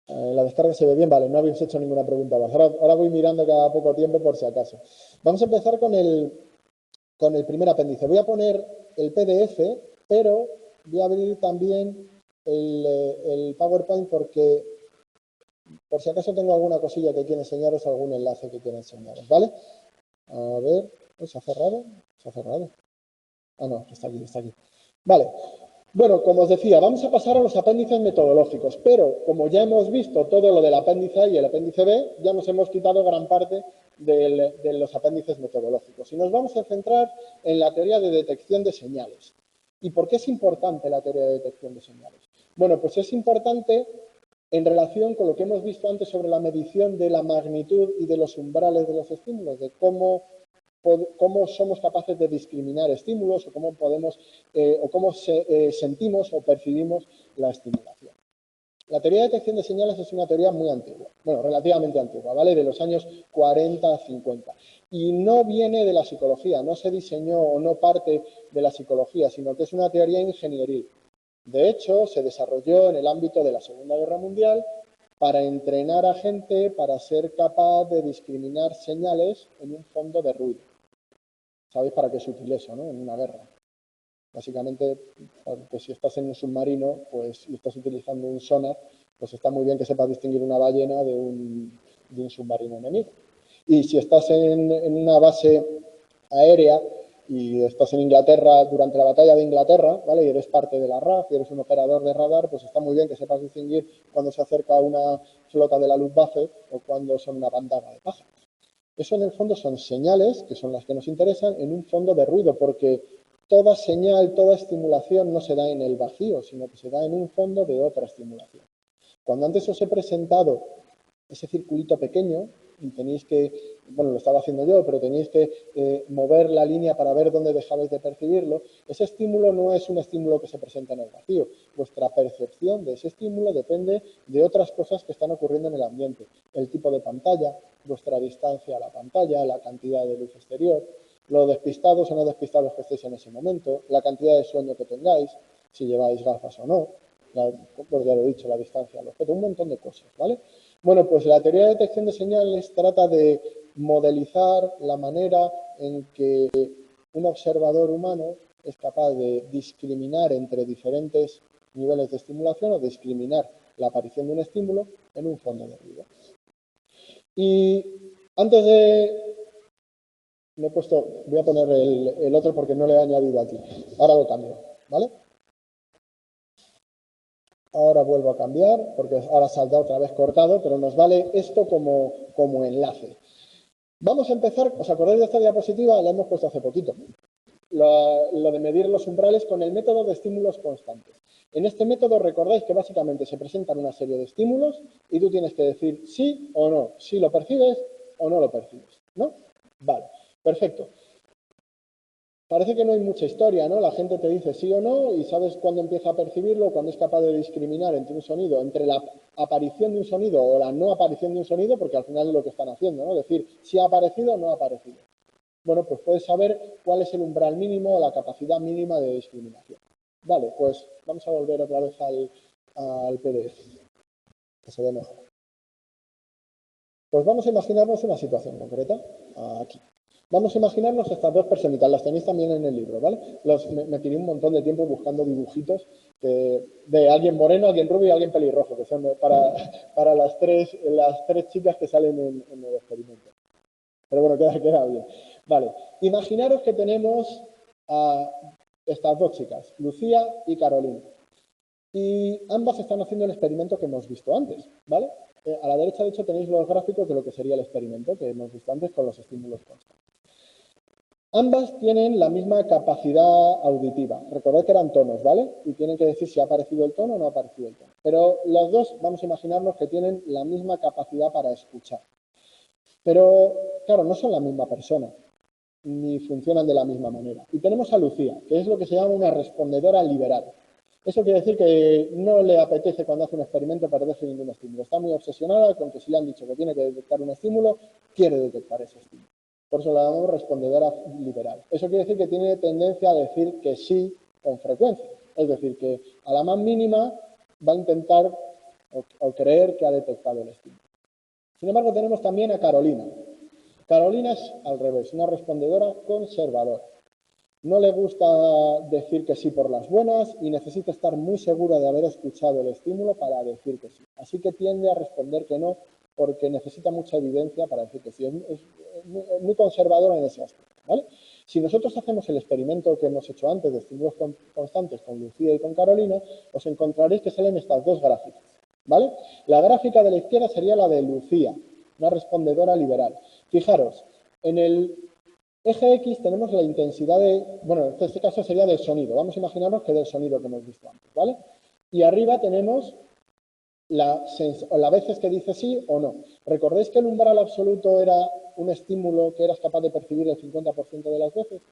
la descarga. ¿Se ve bien? Vale, no habéis hecho ninguna pregunta más. Ahora voy mirando cada poco tiempo por si acaso. Vamos a empezar con el primer apéndice. Voy a poner el PDF, pero voy a abrir también el PowerPoint porque Por si acaso tengo alguna cosilla que quiero enseñaros, algún enlace que quiero enseñaros, ¿vale? A ver, ¿se ha cerrado? ¿Se ha cerrado? Ah, no, está aquí, está aquí. Vale. Bueno, como os decía, vamos a pasar a los apéndices metodológicos, pero como ya hemos visto todo lo del apéndice A y el apéndice B, ya nos hemos quitado gran parte de los apéndices metodológicos. Y nos vamos a centrar en la teoría de detección de señales. ¿Y por qué es importante la teoría de detección de señales? Bueno, pues es importante en relación con lo que hemos visto antes sobre la medición de la magnitud y de los umbrales de los estímulos, de cómo somos capaces de discriminar estímulos o cómo podemos o cómo sentimos o percibimos la estimulación. La teoría de detección de señales es una teoría muy antigua, bueno, relativamente antigua, ¿vale? De los años 40 a 50. Y no viene de la psicología, no se diseñó o no parte de la psicología, sino que es una teoría ingenieril. De hecho, se desarrolló en el ámbito de la Segunda Guerra Mundial para entrenar a gente para ser capaz de discriminar señales en un fondo de ruido. ¿Sabéis para qué es útil eso, no? En una guerra. Básicamente, porque si estás en un submarino pues, y estás utilizando un sonar, pues está muy bien que sepas distinguir una ballena de un submarino enemigo. Y si estás en una base aérea y estás en Inglaterra durante la batalla de Inglaterra, ¿vale? Y eres parte de la RAF y eres un operador de radar, pues está muy bien que sepas distinguir cuando se acerca una flota de la Luftwaffe o cuando son una bandada de pájaros. Eso en el fondo son señales, que son las que nos interesan, en un fondo de ruido, porque toda señal, toda estimulación no se da en el vacío, sino que se da en un fondo de otra estimulación. Cuando antes os he presentado ese circulito pequeño, y tenéis que, bueno, lo estaba haciendo yo, pero tenéis que mover la línea para ver dónde dejabais de percibirlo, ese estímulo no es un estímulo que se presenta en el vacío. Vuestra percepción de ese estímulo depende de otras cosas que están ocurriendo en el ambiente. El tipo de pantalla, vuestra distancia a la pantalla, la cantidad de luz exterior, lo despistados o no despistados que estéis en ese momento, la cantidad de sueño que tengáis, si lleváis gafas o no, pues ya lo he dicho, la distancia al objeto, un montón de cosas, ¿vale? Bueno, pues la teoría de detección de señales trata de modelizar la manera en que un observador humano es capaz de discriminar entre diferentes niveles de estimulación o discriminar la aparición de un estímulo en un fondo de ruido. Y antes de... voy a poner el otro porque no le he añadido aquí. Ahora lo cambio, ¿vale? Ahora vuelvo a cambiar, porque ahora saldrá otra vez cortado, pero nos vale esto como enlace. Vamos a empezar, ¿os acordáis de esta diapositiva? La hemos puesto hace poquito. Lo de medir los umbrales con el método de estímulos constantes. En este método recordáis que básicamente se presentan una serie de estímulos y tú tienes que decir sí o no, si lo percibes o no lo percibes, ¿no? Vale, perfecto. Parece que no hay mucha historia, ¿no? La gente te dice sí o no y sabes cuándo empieza a percibirlo, cuándo es capaz de discriminar entre un sonido, entre la aparición de un sonido o la no aparición de un sonido, porque al final es lo que están haciendo, ¿no? Decir si ha aparecido o no ha aparecido. Bueno, pues puedes saber cuál es el umbral mínimo o la capacidad mínima de discriminación. Vale, pues vamos a volver otra vez al PDF, que se ve mejor. Pues vamos a imaginarnos una situación concreta, aquí. Vamos a imaginarnos estas dos personitas, las tenéis también en el libro, ¿vale? Me tiré un montón de tiempo buscando dibujitos de alguien moreno, alguien rubio y alguien pelirrojo, que son para las tres chicas que salen en el experimento. Pero bueno, queda bien. Vale, imaginaros que tenemos a estas dos chicas, Lucía y Carolina. Y ambas están haciendo el experimento que hemos visto antes, ¿vale? A la derecha, de hecho, tenéis los gráficos de lo que sería el experimento que hemos visto antes con los estímulos constantes. Ambas tienen la misma capacidad auditiva. Recordad que eran tonos, ¿vale? Y tienen que decir si ha aparecido el tono o no ha aparecido el tono. Pero las dos vamos a imaginarnos que tienen la misma capacidad para escuchar. Pero, claro, no son la misma persona, ni funcionan de la misma manera. Y tenemos a Lucía, que es lo que se llama una respondedora liberal. Eso quiere decir que no le apetece cuando hace un experimento perderse ningún estímulo. Está muy obsesionada con que si le han dicho que tiene que detectar un estímulo, quiere detectar ese estímulo. Por eso la llamamos respondedora liberal. Eso quiere decir que tiene tendencia a decir que sí con frecuencia. Es decir, que a la más mínima va a intentar o creer que ha detectado el estímulo. Sin embargo, tenemos también a Carolina. Carolina es al revés, una respondedora conservadora. No le gusta decir que sí por las buenas y necesita estar muy segura de haber escuchado el estímulo para decir que sí. Así que tiende a responder que no porque necesita mucha evidencia para decir que sí. Es muy conservadora en ese aspecto, ¿vale? Si nosotros hacemos el experimento que hemos hecho antes de estímulos constantes con Lucía y con Carolina, os encontraréis que salen estas dos gráficas, ¿vale? La gráfica de la izquierda sería la de Lucía, una respondedora liberal. Fijaros, en el eje X tenemos la intensidad de, bueno, en este caso sería del sonido. Vamos a imaginarnos que del sonido que hemos visto antes, ¿vale? Y arriba tenemos las veces que dice sí o no. ¿Recordáis que el umbral absoluto era un estímulo que eras capaz de percibir el 50% de las veces?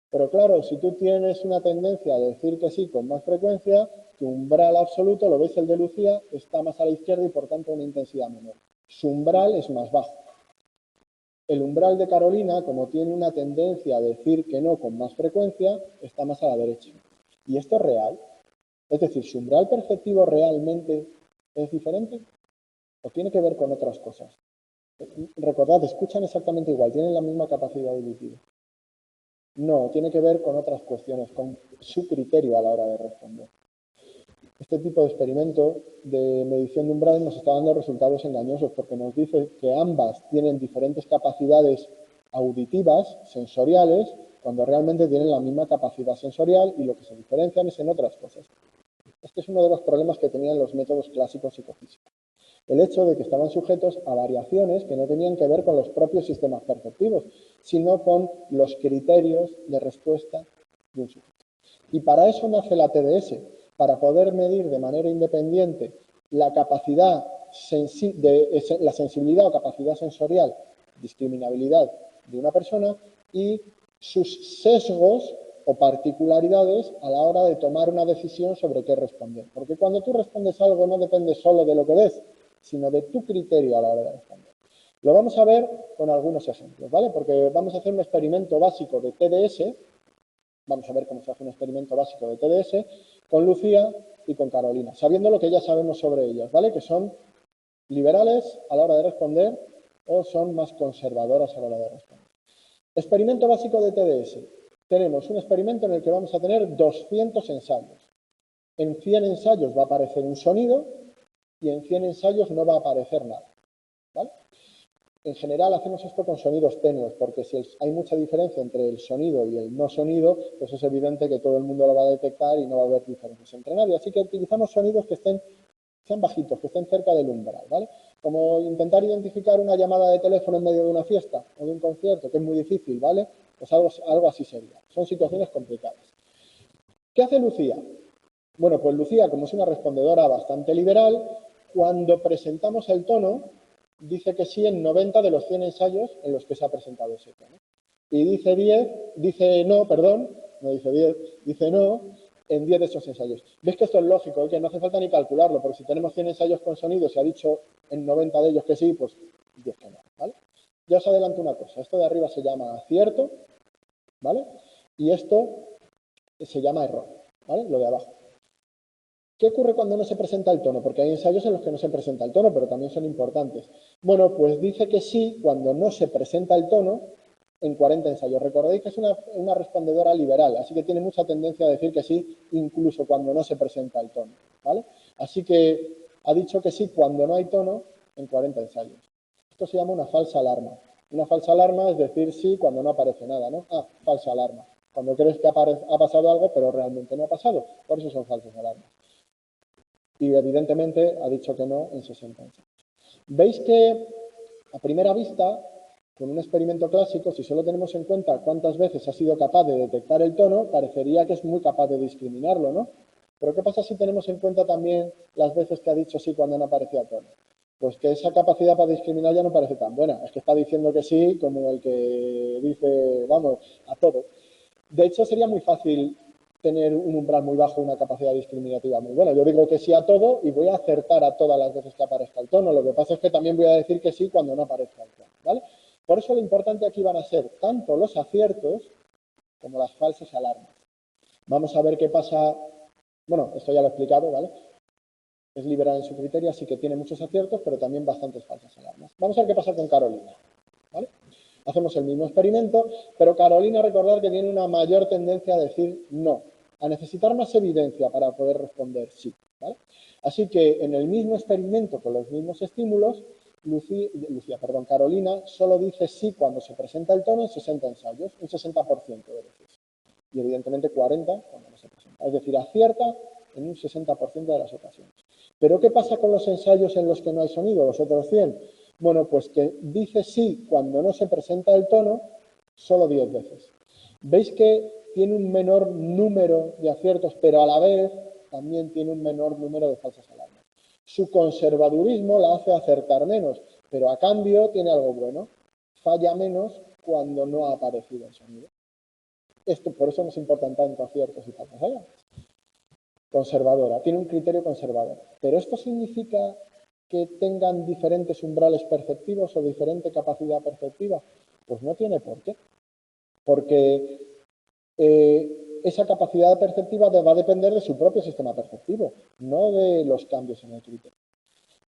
Pero claro, si tú tienes una tendencia a decir que sí con más frecuencia, tu umbral absoluto, lo veis el de Lucía, está más a la izquierda y por tanto una intensidad menor. Su umbral es más bajo. El umbral de Carolina, como tiene una tendencia a decir que no con más frecuencia, está más a la derecha. ¿Y esto es real? Es decir, ¿su umbral perceptivo realmente es diferente? ¿O tiene que ver con otras cosas? Recordad, escuchan exactamente igual, tienen la misma capacidad auditiva. No, tiene que ver con otras cuestiones, con su criterio a la hora de responder. Este tipo de experimento de medición de umbrales nos está dando resultados engañosos porque nos dice que ambas tienen diferentes capacidades auditivas, sensoriales, cuando realmente tienen la misma capacidad sensorial y lo que se diferencian es en otras cosas. Este es uno de los problemas que tenían los métodos clásicos psicofísicos. El hecho de que estaban sujetos a variaciones que no tenían que ver con los propios sistemas perceptivos, sino con los criterios de respuesta de un sujeto. Y para eso nace la TDS, para poder medir de manera independiente la capacidad, la sensibilidad o capacidad sensorial, discriminabilidad de una persona y sus sesgos o particularidades a la hora de tomar una decisión sobre qué responder. Porque cuando tú respondes algo no depende solo de lo que ves, sino de tu criterio a la hora de responder. Lo vamos a ver con algunos ejemplos, ¿vale? Porque vamos a hacer un experimento básico de TDS. Vamos a ver cómo se hace un experimento básico de TDS con Lucía y con Carolina, sabiendo lo que ya sabemos sobre ellas, ¿vale? Que son liberales a la hora de responder o son más conservadoras a la hora de responder. Experimento básico de TDS. Tenemos un experimento en el que vamos a tener 200 ensayos. En 100 ensayos va a aparecer un sonido y en 100 ensayos no va a aparecer nada, ¿vale? En general hacemos esto con sonidos tenues, porque si hay mucha diferencia entre el sonido y el no sonido, pues es evidente que todo el mundo lo va a detectar y no va a haber diferencias entre nadie. Así que utilizamos sonidos que sean bajitos, que estén cerca del umbral, ¿vale? Como intentar identificar una llamada de teléfono en medio de una fiesta o de un concierto, que es muy difícil, ¿vale? Pues algo así sería. Son situaciones complicadas. ¿Qué hace Lucía? Bueno, pues Lucía, como es una respondedora bastante liberal, cuando presentamos el tono, dice que sí en 90 de los 100 ensayos en los que se ha presentado ese tono. Y dice no, perdón, no dice 10, dice no en 10 de esos ensayos. ¿Ves que esto es lógico? Que no hace falta ni calcularlo, porque si tenemos 100 ensayos con sonido y se ha dicho en 90 de ellos que sí, pues 10 que no, ¿vale? Ya os adelanto una cosa, esto de arriba se llama acierto, ¿vale? Y esto se llama error, ¿vale? Lo de abajo. ¿Qué ocurre cuando no se presenta el tono? Porque hay ensayos en los que no se presenta el tono, pero también son importantes. Bueno, pues dice que sí cuando no se presenta el tono en 40 ensayos. Recordéis que es una respondedora liberal, así que tiene mucha tendencia a decir que sí incluso cuando no se presenta el tono, ¿vale? Así que ha dicho que sí cuando no hay tono en 40 ensayos. Esto se llama una falsa alarma. Una falsa alarma es decir sí cuando no aparece nada, ¿no? Ah, falsa alarma. Cuando crees que ha pasado algo, pero realmente no ha pasado. Por eso son falsas alarmas. Y evidentemente ha dicho que no en 60 ensayos. Veis que a primera vista, con un experimento clásico, si solo tenemos en cuenta cuántas veces ha sido capaz de detectar el tono, parecería que es muy capaz de discriminarlo, ¿no? Pero ¿qué pasa si tenemos en cuenta también las veces que ha dicho sí cuando no aparecía tono? Pues que esa capacidad para discriminar ya no parece tan buena. Es que está diciendo que sí como el que dice, vamos, a todo. De hecho, sería muy fácil tener un umbral muy bajo, una capacidad discriminativa muy buena. Yo digo que sí a todo y voy a acertar a todas las veces que aparezca el tono. Lo que pasa es que también voy a decir que sí cuando no aparezca el tono, ¿vale? Por eso lo importante aquí van a ser tanto los aciertos como las falsas alarmas. Vamos a ver qué pasa. Bueno, esto ya lo he explicado, ¿vale? Es liberal en su criterio, así que tiene muchos aciertos, pero también bastantes falsas alarmas. Vamos a ver qué pasa con Carolina, ¿vale? Hacemos el mismo experimento, pero Carolina, recordad que tiene una mayor tendencia a decir no, a necesitar más evidencia para poder responder sí, ¿vale? Así que en el mismo experimento, con los mismos estímulos, Carolina solo dice sí cuando se presenta el tono en 60 ensayos, un 60% de veces. Y evidentemente 40 cuando no se presenta. Es decir, acierta en un 60% de las ocasiones. ¿Pero qué pasa con los ensayos en los que no hay sonido, los otros 100? Bueno, pues que dice sí cuando no se presenta el tono solo 10 veces. ¿Veis que tiene un menor número de aciertos, pero a la vez también tiene un menor número de falsas alarmas? Su conservadurismo la hace acertar menos, pero a cambio tiene algo bueno. Falla menos cuando no ha aparecido el sonido. Por eso nos importan tanto aciertos y falsas alarmas. Conservadora, tiene un criterio conservador. ¿Pero esto significa que tengan diferentes umbrales perceptivos o diferente capacidad perceptiva? Pues no tiene por qué. Porque esa capacidad perceptiva va a depender de su propio sistema perceptivo, no de los cambios en el criterio.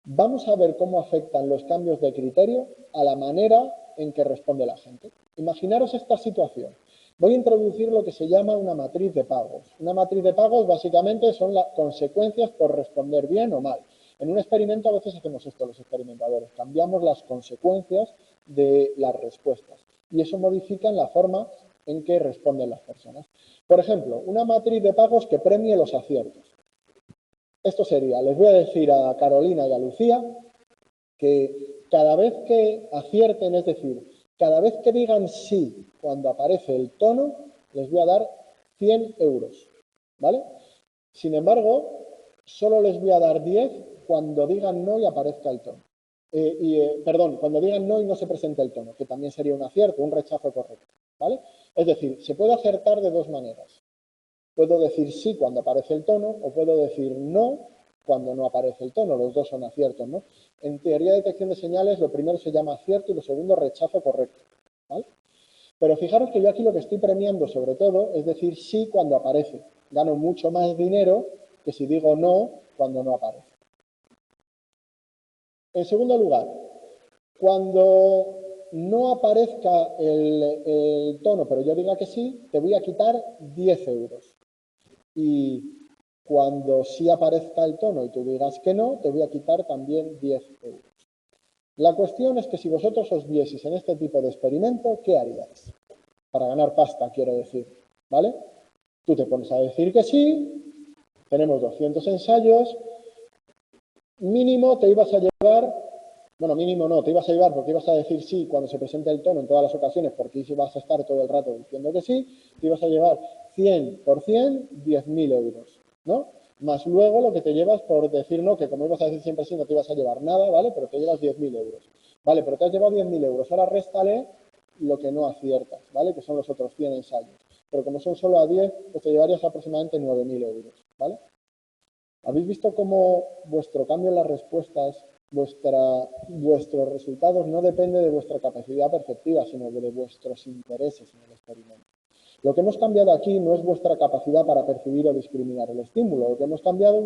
Vamos a ver cómo afectan los cambios de criterio a la manera en que responde la gente. Imaginaros esta situación. Voy a introducir lo que se llama una matriz de pagos. Una matriz de pagos básicamente son las consecuencias por responder bien o mal. En un experimento a veces hacemos esto los experimentadores, cambiamos las consecuencias de las respuestas y eso modifica en la forma en que responden las personas. Por ejemplo, una matriz de pagos que premie los aciertos. Esto sería, les voy a decir a Carolina y a Lucía que cada vez que acierten, es decir, cada vez que digan sí cuando aparece el tono, les voy a dar 100 euros, ¿vale? Sin embargo, solo les voy a dar 10 cuando digan no y aparezca el tono. Perdón, cuando digan no y no se presente el tono, que también sería un acierto, un rechazo correcto, ¿vale? Es decir, se puede acertar de dos maneras. Puedo decir sí cuando aparece el tono o puedo decir no cuando no aparece el tono. Los dos son aciertos, ¿no? En teoría de detección de señales, lo primero se llama acierto y lo segundo rechazo correcto, ¿vale? Pero fijaros que yo aquí lo que estoy premiando sobre todo es decir sí cuando aparece. Gano mucho más dinero que si digo no cuando no aparece. En segundo lugar, cuando no aparezca el tono, pero yo diga que sí, te voy a quitar 10 euros. Y cuando sí aparezca el tono y tú digas que no, te voy a quitar también 10 euros. La cuestión es que si vosotros os vieseis en este tipo de experimento, ¿qué haríais? Para ganar pasta, quiero decir, ¿vale? Tú te pones a decir que sí, tenemos 200 ensayos, mínimo te ibas a llevar, bueno, mínimo no, te ibas a llevar porque ibas a decir sí cuando se presente el tono en todas las ocasiones, porque ibas a estar todo el rato diciendo que sí, te ibas a llevar 100 por 100, 10.000 euros, ¿no? Más luego lo que te llevas por decir no, que como ibas a decir siempre sí, no te ibas a llevar nada, ¿vale? Pero te llevas 10.000 euros. Vale, pero te has llevado 10.000 euros. Ahora réstale lo que no aciertas, ¿vale? Que son los otros 100 ensayos. Pero como son solo a 10, pues te llevarías aproximadamente 9.000 euros, ¿vale? ¿Habéis visto cómo vuestro cambio en las respuestas, vuestros resultados no depende de vuestra capacidad perceptiva, sino de vuestros intereses en el experimento? Lo que hemos cambiado aquí no es vuestra capacidad para percibir o discriminar el estímulo, lo que hemos cambiado es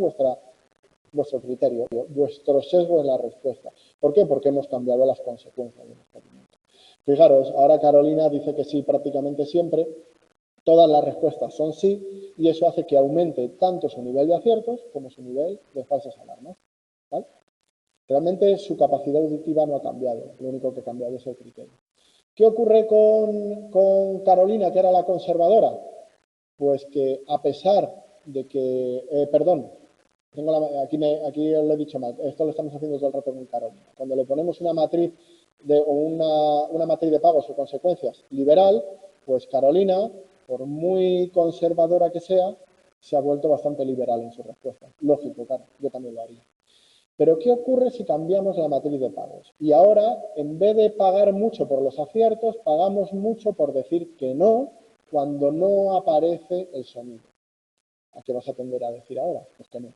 vuestro criterio, vuestro sesgo en la respuesta. ¿Por qué? Porque hemos cambiado las consecuencias del experimento. Fijaros, ahora Carolina dice que sí prácticamente siempre, todas las respuestas son sí, y eso hace que aumente tanto su nivel de aciertos como su nivel de falsas alarmas, ¿vale? Realmente su capacidad auditiva no ha cambiado, lo único que ha cambiado es el criterio. ¿Qué ocurre con Carolina, que era la conservadora? Pues que a pesar de que, aquí os lo he dicho mal, esto lo estamos haciendo todo el rato con Carolina. Cuando le ponemos una matriz una matriz de pagos o consecuencias liberal, pues Carolina, por muy conservadora que sea, se ha vuelto bastante liberal en su respuesta. Lógico, claro, yo también lo haría. Pero ¿qué ocurre si cambiamos la matriz de pagos? Y ahora, en vez de pagar mucho por los aciertos, pagamos mucho por decir que no cuando no aparece el sonido. ¿A qué vas a tender a decir ahora? Pues que no.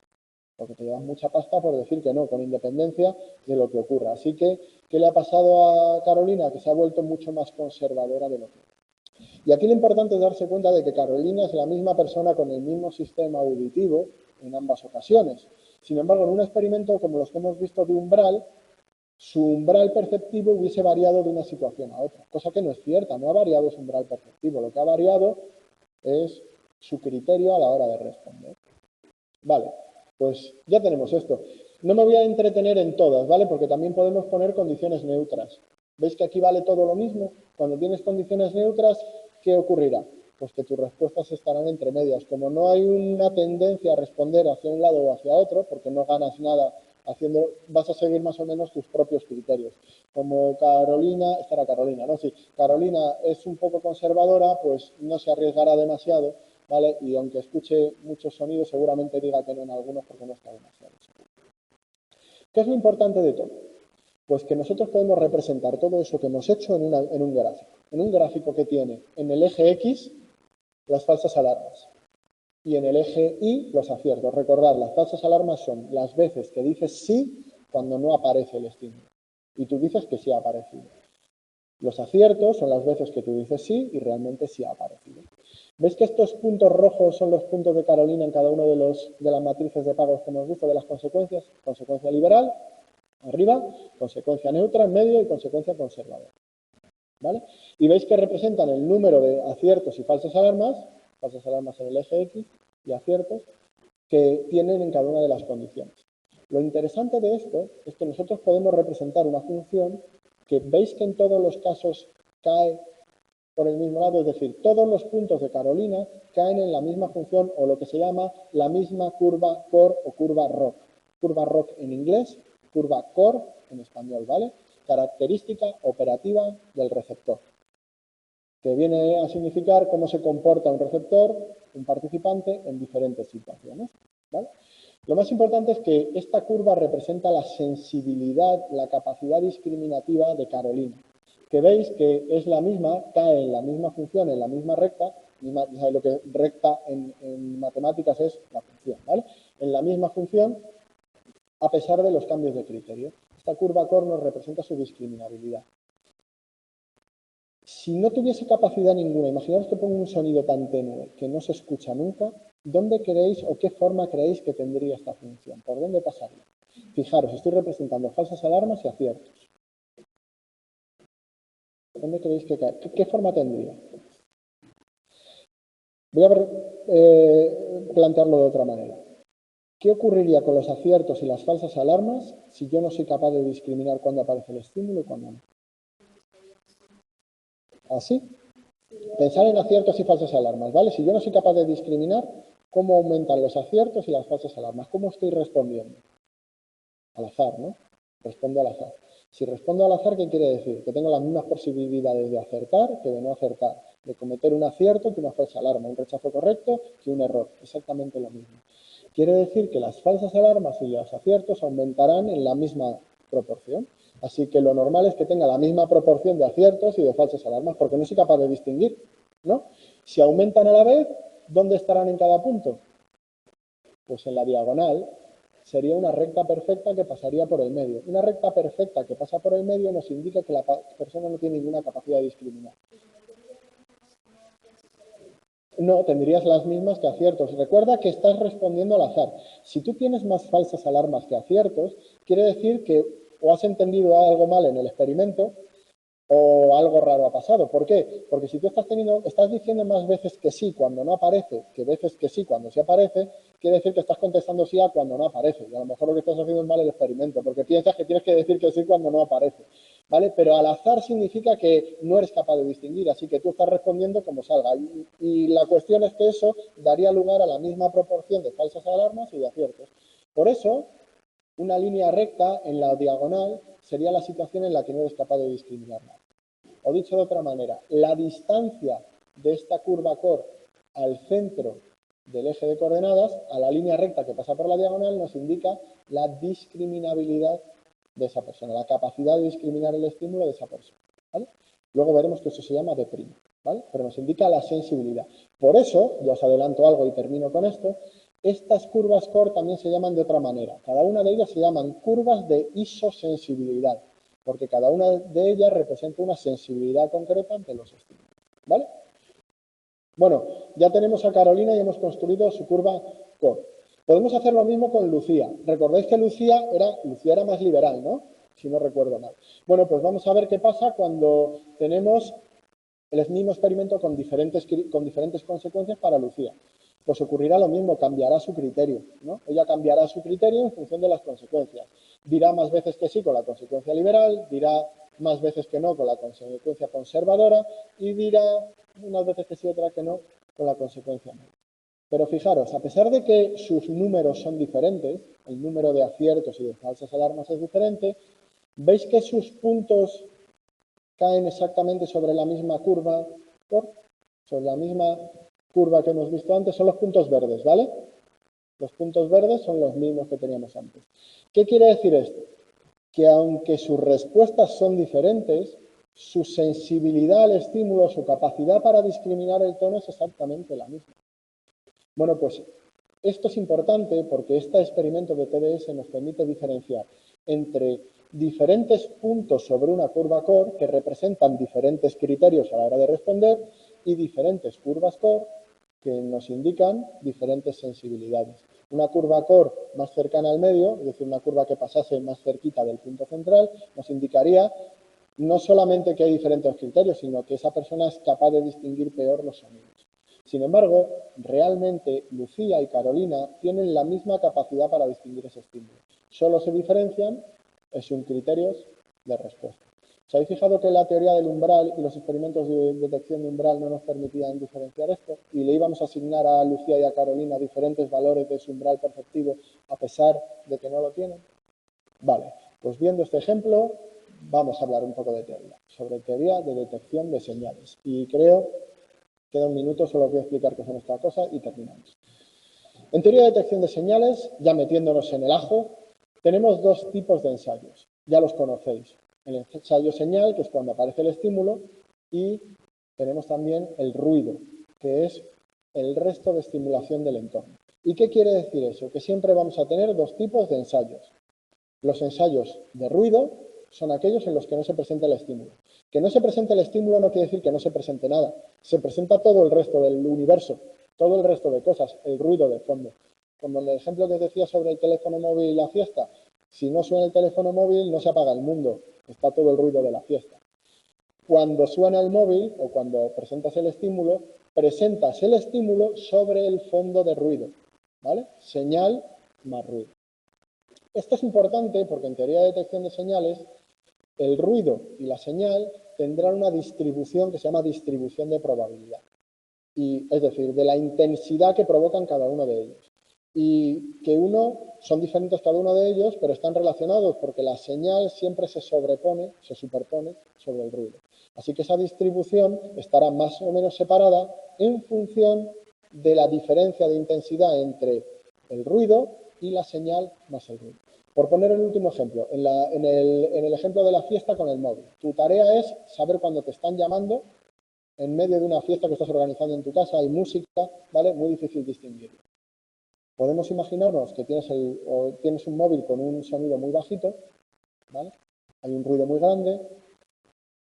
Porque te llevas mucha pasta por decir que no, con independencia de lo que ocurra. Así que, ¿qué le ha pasado a Carolina? Que se ha vuelto mucho más conservadora de lo que era. Y aquí lo importante es darse cuenta de que Carolina es la misma persona con el mismo sistema auditivo en ambas ocasiones. Sin embargo, en un experimento como los que hemos visto de umbral, su umbral perceptivo hubiese variado de una situación a otra, cosa que no es cierta, no ha variado su umbral perceptivo, lo que ha variado es su criterio a la hora de responder. Vale, pues ya tenemos esto. No me voy a entretener en todas, ¿vale? Porque también podemos poner condiciones neutras. ¿Veis que aquí vale todo lo mismo? Cuando tienes condiciones neutras, ¿qué ocurrirá? Pues que tus respuestas estarán entre medias. Como no hay una tendencia a responder hacia un lado o hacia otro, porque no ganas nada haciendo, vas a seguir más o menos tus propios criterios. Como Carolina, estará Carolina, ¿no? Sí, Carolina es un poco conservadora, pues no se arriesgará demasiado, ¿vale? Y aunque escuche muchos sonidos, seguramente diga que no en algunos porque no está demasiado seguro. ¿Qué es lo importante de todo? Pues que nosotros podemos representar todo eso que hemos hecho en un gráfico. En un gráfico que tiene en el eje X las falsas alarmas y en el eje Y los aciertos. Recordad, las falsas alarmas son las veces que dices sí cuando no aparece el estímulo y tú dices que sí ha aparecido. Los aciertos son las veces que tú dices sí y realmente sí ha aparecido. ¿Veis que estos puntos rojos son los puntos de Carolina en cada uno de las matrices de pagos que hemos visto de las consecuencias? Consecuencia liberal, arriba, consecuencia neutra en medio y consecuencia conservadora. ¿Vale? Y veis que representan el número de aciertos y falsas alarmas en el eje X y aciertos que tienen en cada una de las condiciones. Lo interesante de esto es que nosotros podemos representar una función que veis que en todos los casos cae por el mismo lado, es decir, todos los puntos de Carolina caen en la misma función o lo que se llama la misma curva core o curva ROC. Curva ROC en inglés, curva core en español, ¿vale? Característica operativa del receptor, que viene a significar cómo se comporta un receptor, un participante, en diferentes situaciones, ¿vale? Lo más importante es que esta curva representa la sensibilidad, la capacidad discriminativa de Carolina, que veis que es la misma, cae en la misma función, en la misma recta, lo que recta en matemáticas es la función, ¿vale? En la misma función, a pesar de los cambios de criterio. Esta curva core nos representa su discriminabilidad. Si no tuviese capacidad ninguna, imaginaos que pongo un sonido tan tenue que no se escucha nunca, ¿dónde creéis o qué forma creéis que tendría esta función? ¿Por dónde pasaría? Fijaros, estoy representando falsas alarmas y aciertos. ¿Dónde creéis que cae? ¿Qué forma tendría? Voy a plantearlo de otra manera. ¿Qué ocurriría con los aciertos y las falsas alarmas si yo no soy capaz de discriminar cuándo aparece el estímulo y cuándo no? ¿Así? Pensar en aciertos y falsas alarmas, ¿vale? Si yo no soy capaz de discriminar, ¿cómo aumentan los aciertos y las falsas alarmas? ¿Cómo estoy respondiendo? Al azar, ¿no? Respondo al azar. Si respondo al azar, ¿qué quiere decir? Que tengo las mismas posibilidades de acertar que de no acertar, de cometer un acierto que una falsa alarma, un rechazo correcto que un error, exactamente lo mismo. Quiere decir que las falsas alarmas y los aciertos aumentarán en la misma proporción. Así que lo normal es que tenga la misma proporción de aciertos y de falsas alarmas, porque no soy capaz de distinguir, ¿no? Si aumentan a la vez, ¿dónde estarán en cada punto? Pues en la diagonal. Sería una recta perfecta que pasaría por el medio. Una recta perfecta que pasa por el medio nos indica que la persona no tiene ninguna capacidad de discriminar. No, tendrías las mismas que aciertos. Recuerda que estás respondiendo al azar. Si tú tienes más falsas alarmas que aciertos, quiere decir que o has entendido algo mal en el experimento o algo raro ha pasado. ¿Por qué? Porque si tú estás diciendo más veces que sí cuando no aparece que veces que sí cuando sí aparece, quiere decir que estás contestando sí a cuando no aparece. Y a lo mejor lo que estás haciendo es mal el experimento, porque piensas que tienes que decir que sí cuando no aparece. ¿Vale? Pero al azar significa que no eres capaz de distinguir, así que tú estás respondiendo como salga. Y la cuestión es que eso daría lugar a la misma proporción de falsas alarmas y de aciertos. Por eso, una línea recta en la diagonal sería la situación en la que no eres capaz de discriminar nada. O dicho de otra manera, la distancia de esta curva core al centro del eje de coordenadas, a la línea recta que pasa por la diagonal, nos indica la discriminabilidad de esa persona, la capacidad de discriminar el estímulo de esa persona, ¿vale? Luego veremos que eso se llama D', ¿vale? Pero nos indica la sensibilidad. Por eso, ya os adelanto algo y termino con esto, estas curvas core también se llaman de otra manera. Cada una de ellas se llaman curvas de isosensibilidad, porque cada una de ellas representa una sensibilidad concreta ante los estímulos, ¿vale? Bueno, ya tenemos a Carolina y hemos construido su curva core. Podemos hacer lo mismo con Lucía. Recordáis que Lucía era más liberal, ¿no? si no recuerdo mal. Bueno, pues vamos a ver qué pasa cuando tenemos el mismo experimento con diferentes consecuencias para Lucía. Pues ocurrirá lo mismo, cambiará su criterio, ¿no? Ella cambiará su criterio en función de las consecuencias. Dirá más veces que sí con la consecuencia liberal, dirá más veces que no con la consecuencia conservadora y dirá unas veces que sí, otras que no con la consecuencia no. Pero fijaros, a pesar de que sus números son diferentes, el número de aciertos y de falsas alarmas es diferente, ¿veis que sus puntos caen exactamente sobre la misma curva? Sobre la misma curva que hemos visto antes, son los puntos verdes, ¿vale? Los puntos verdes son los mismos que teníamos antes. ¿Qué quiere decir esto? Que aunque sus respuestas son diferentes, su sensibilidad al estímulo, su capacidad para discriminar el tono es exactamente la misma. Bueno, pues esto es importante porque este experimento de TDS nos permite diferenciar entre diferentes puntos sobre una curva core que representan diferentes criterios a la hora de responder y diferentes curvas core que nos indican diferentes sensibilidades. Una curva core más cercana al medio, es decir, una curva que pasase más cerquita del punto central, nos indicaría no solamente que hay diferentes criterios, sino que esa persona es capaz de distinguir peor los sonidos. Sin embargo, realmente Lucía y Carolina tienen la misma capacidad para distinguir ese estímulo. Solo se diferencian en sus criterios de respuesta. ¿Os habéis fijado que la teoría del umbral y los experimentos de detección de umbral no nos permitían diferenciar esto? Y le íbamos a asignar a Lucía y a Carolina diferentes valores de su umbral perceptivo a pesar de que no lo tienen. Vale, pues viendo este ejemplo vamos a hablar un poco de teoría, sobre teoría de detección de señales. Y creo, queda un minuto, solo os voy a explicar qué son estas cosas y terminamos. En teoría de detección de señales, ya metiéndonos en el ajo, tenemos dos tipos de ensayos, ya los conocéis. El ensayo señal, que es cuando aparece el estímulo, y tenemos también el ruido, que es el resto de estimulación del entorno. ¿Y qué quiere decir eso? Que siempre vamos a tener dos tipos de ensayos. Los ensayos de ruido son aquellos en los que no se presenta el estímulo. Que no se presente el estímulo no quiere decir que no se presente nada. Se presenta todo el resto del universo, todo el resto de cosas, el ruido de fondo. Como en el ejemplo que os decía sobre el teléfono móvil y la fiesta, si no suena el teléfono móvil no se apaga el mundo, está todo el ruido de la fiesta. Cuando suena el móvil o cuando presentas el estímulo sobre el fondo de ruido, ¿vale? Señal más ruido. Esto es importante porque en teoría de detección de señales, el ruido y la señal tendrán una distribución que se llama distribución de probabilidad. Y, es decir, de la intensidad que provocan cada uno de ellos. Y que son diferentes cada uno de ellos, pero están relacionados porque la señal siempre se superpone sobre el ruido. Así que esa distribución estará más o menos separada en función de la diferencia de intensidad entre el ruido y la señal más el ruido. Por poner el último ejemplo, en el ejemplo de la fiesta con el móvil, tu tarea es saber cuándo te están llamando en medio de una fiesta que estás organizando en tu casa, hay música, ¿vale? Muy difícil distinguirlo. Podemos imaginarnos que tienes un móvil con un sonido muy bajito, ¿vale? Hay un ruido muy grande,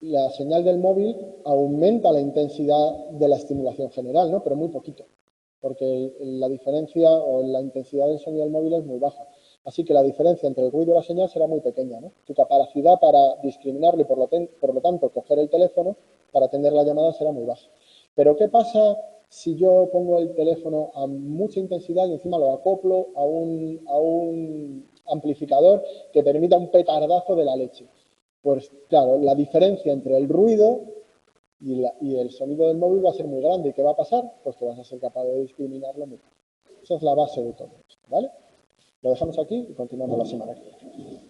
y la señal del móvil aumenta la intensidad de la estimulación general, ¿no? Pero muy poquito, porque la diferencia o la intensidad del sonido del móvil es muy baja. Así que la diferencia entre el ruido y la señal será muy pequeña, ¿no? Tu capacidad para discriminarlo y por lo tanto coger el teléfono para atender la llamada será muy baja. Pero ¿qué pasa si yo pongo el teléfono a mucha intensidad y encima lo acoplo a un amplificador que permita un petardazo de la leche? Pues claro, la diferencia entre el ruido y el sonido del móvil va a ser muy grande. ¿Y qué va a pasar? Pues que vas a ser capaz de discriminarlo muy bien. Esa es la base de todo esto, ¿vale? Lo dejamos aquí y continuamos la semana que viene.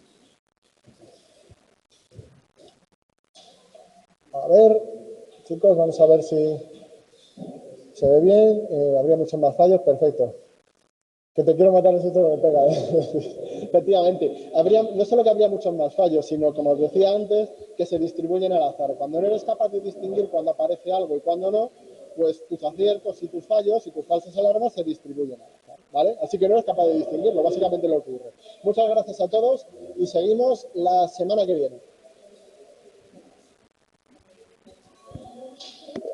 A ver, chicos, vamos a ver si se ve bien. Habría muchos más fallos, perfecto. Que te quiero matar, eso todo me pega. Efectivamente, no solo que habría muchos más fallos, sino, como os decía antes, que se distribuyen al azar. Cuando no eres capaz de distinguir cuando aparece algo y cuando no, pues tus aciertos y tus fallos y tus falsas alarmas se distribuyen al azar, ¿vale? Así que no eres capaz de distinguirlo, básicamente lo que ocurre. Muchas gracias a todos y seguimos la semana que viene.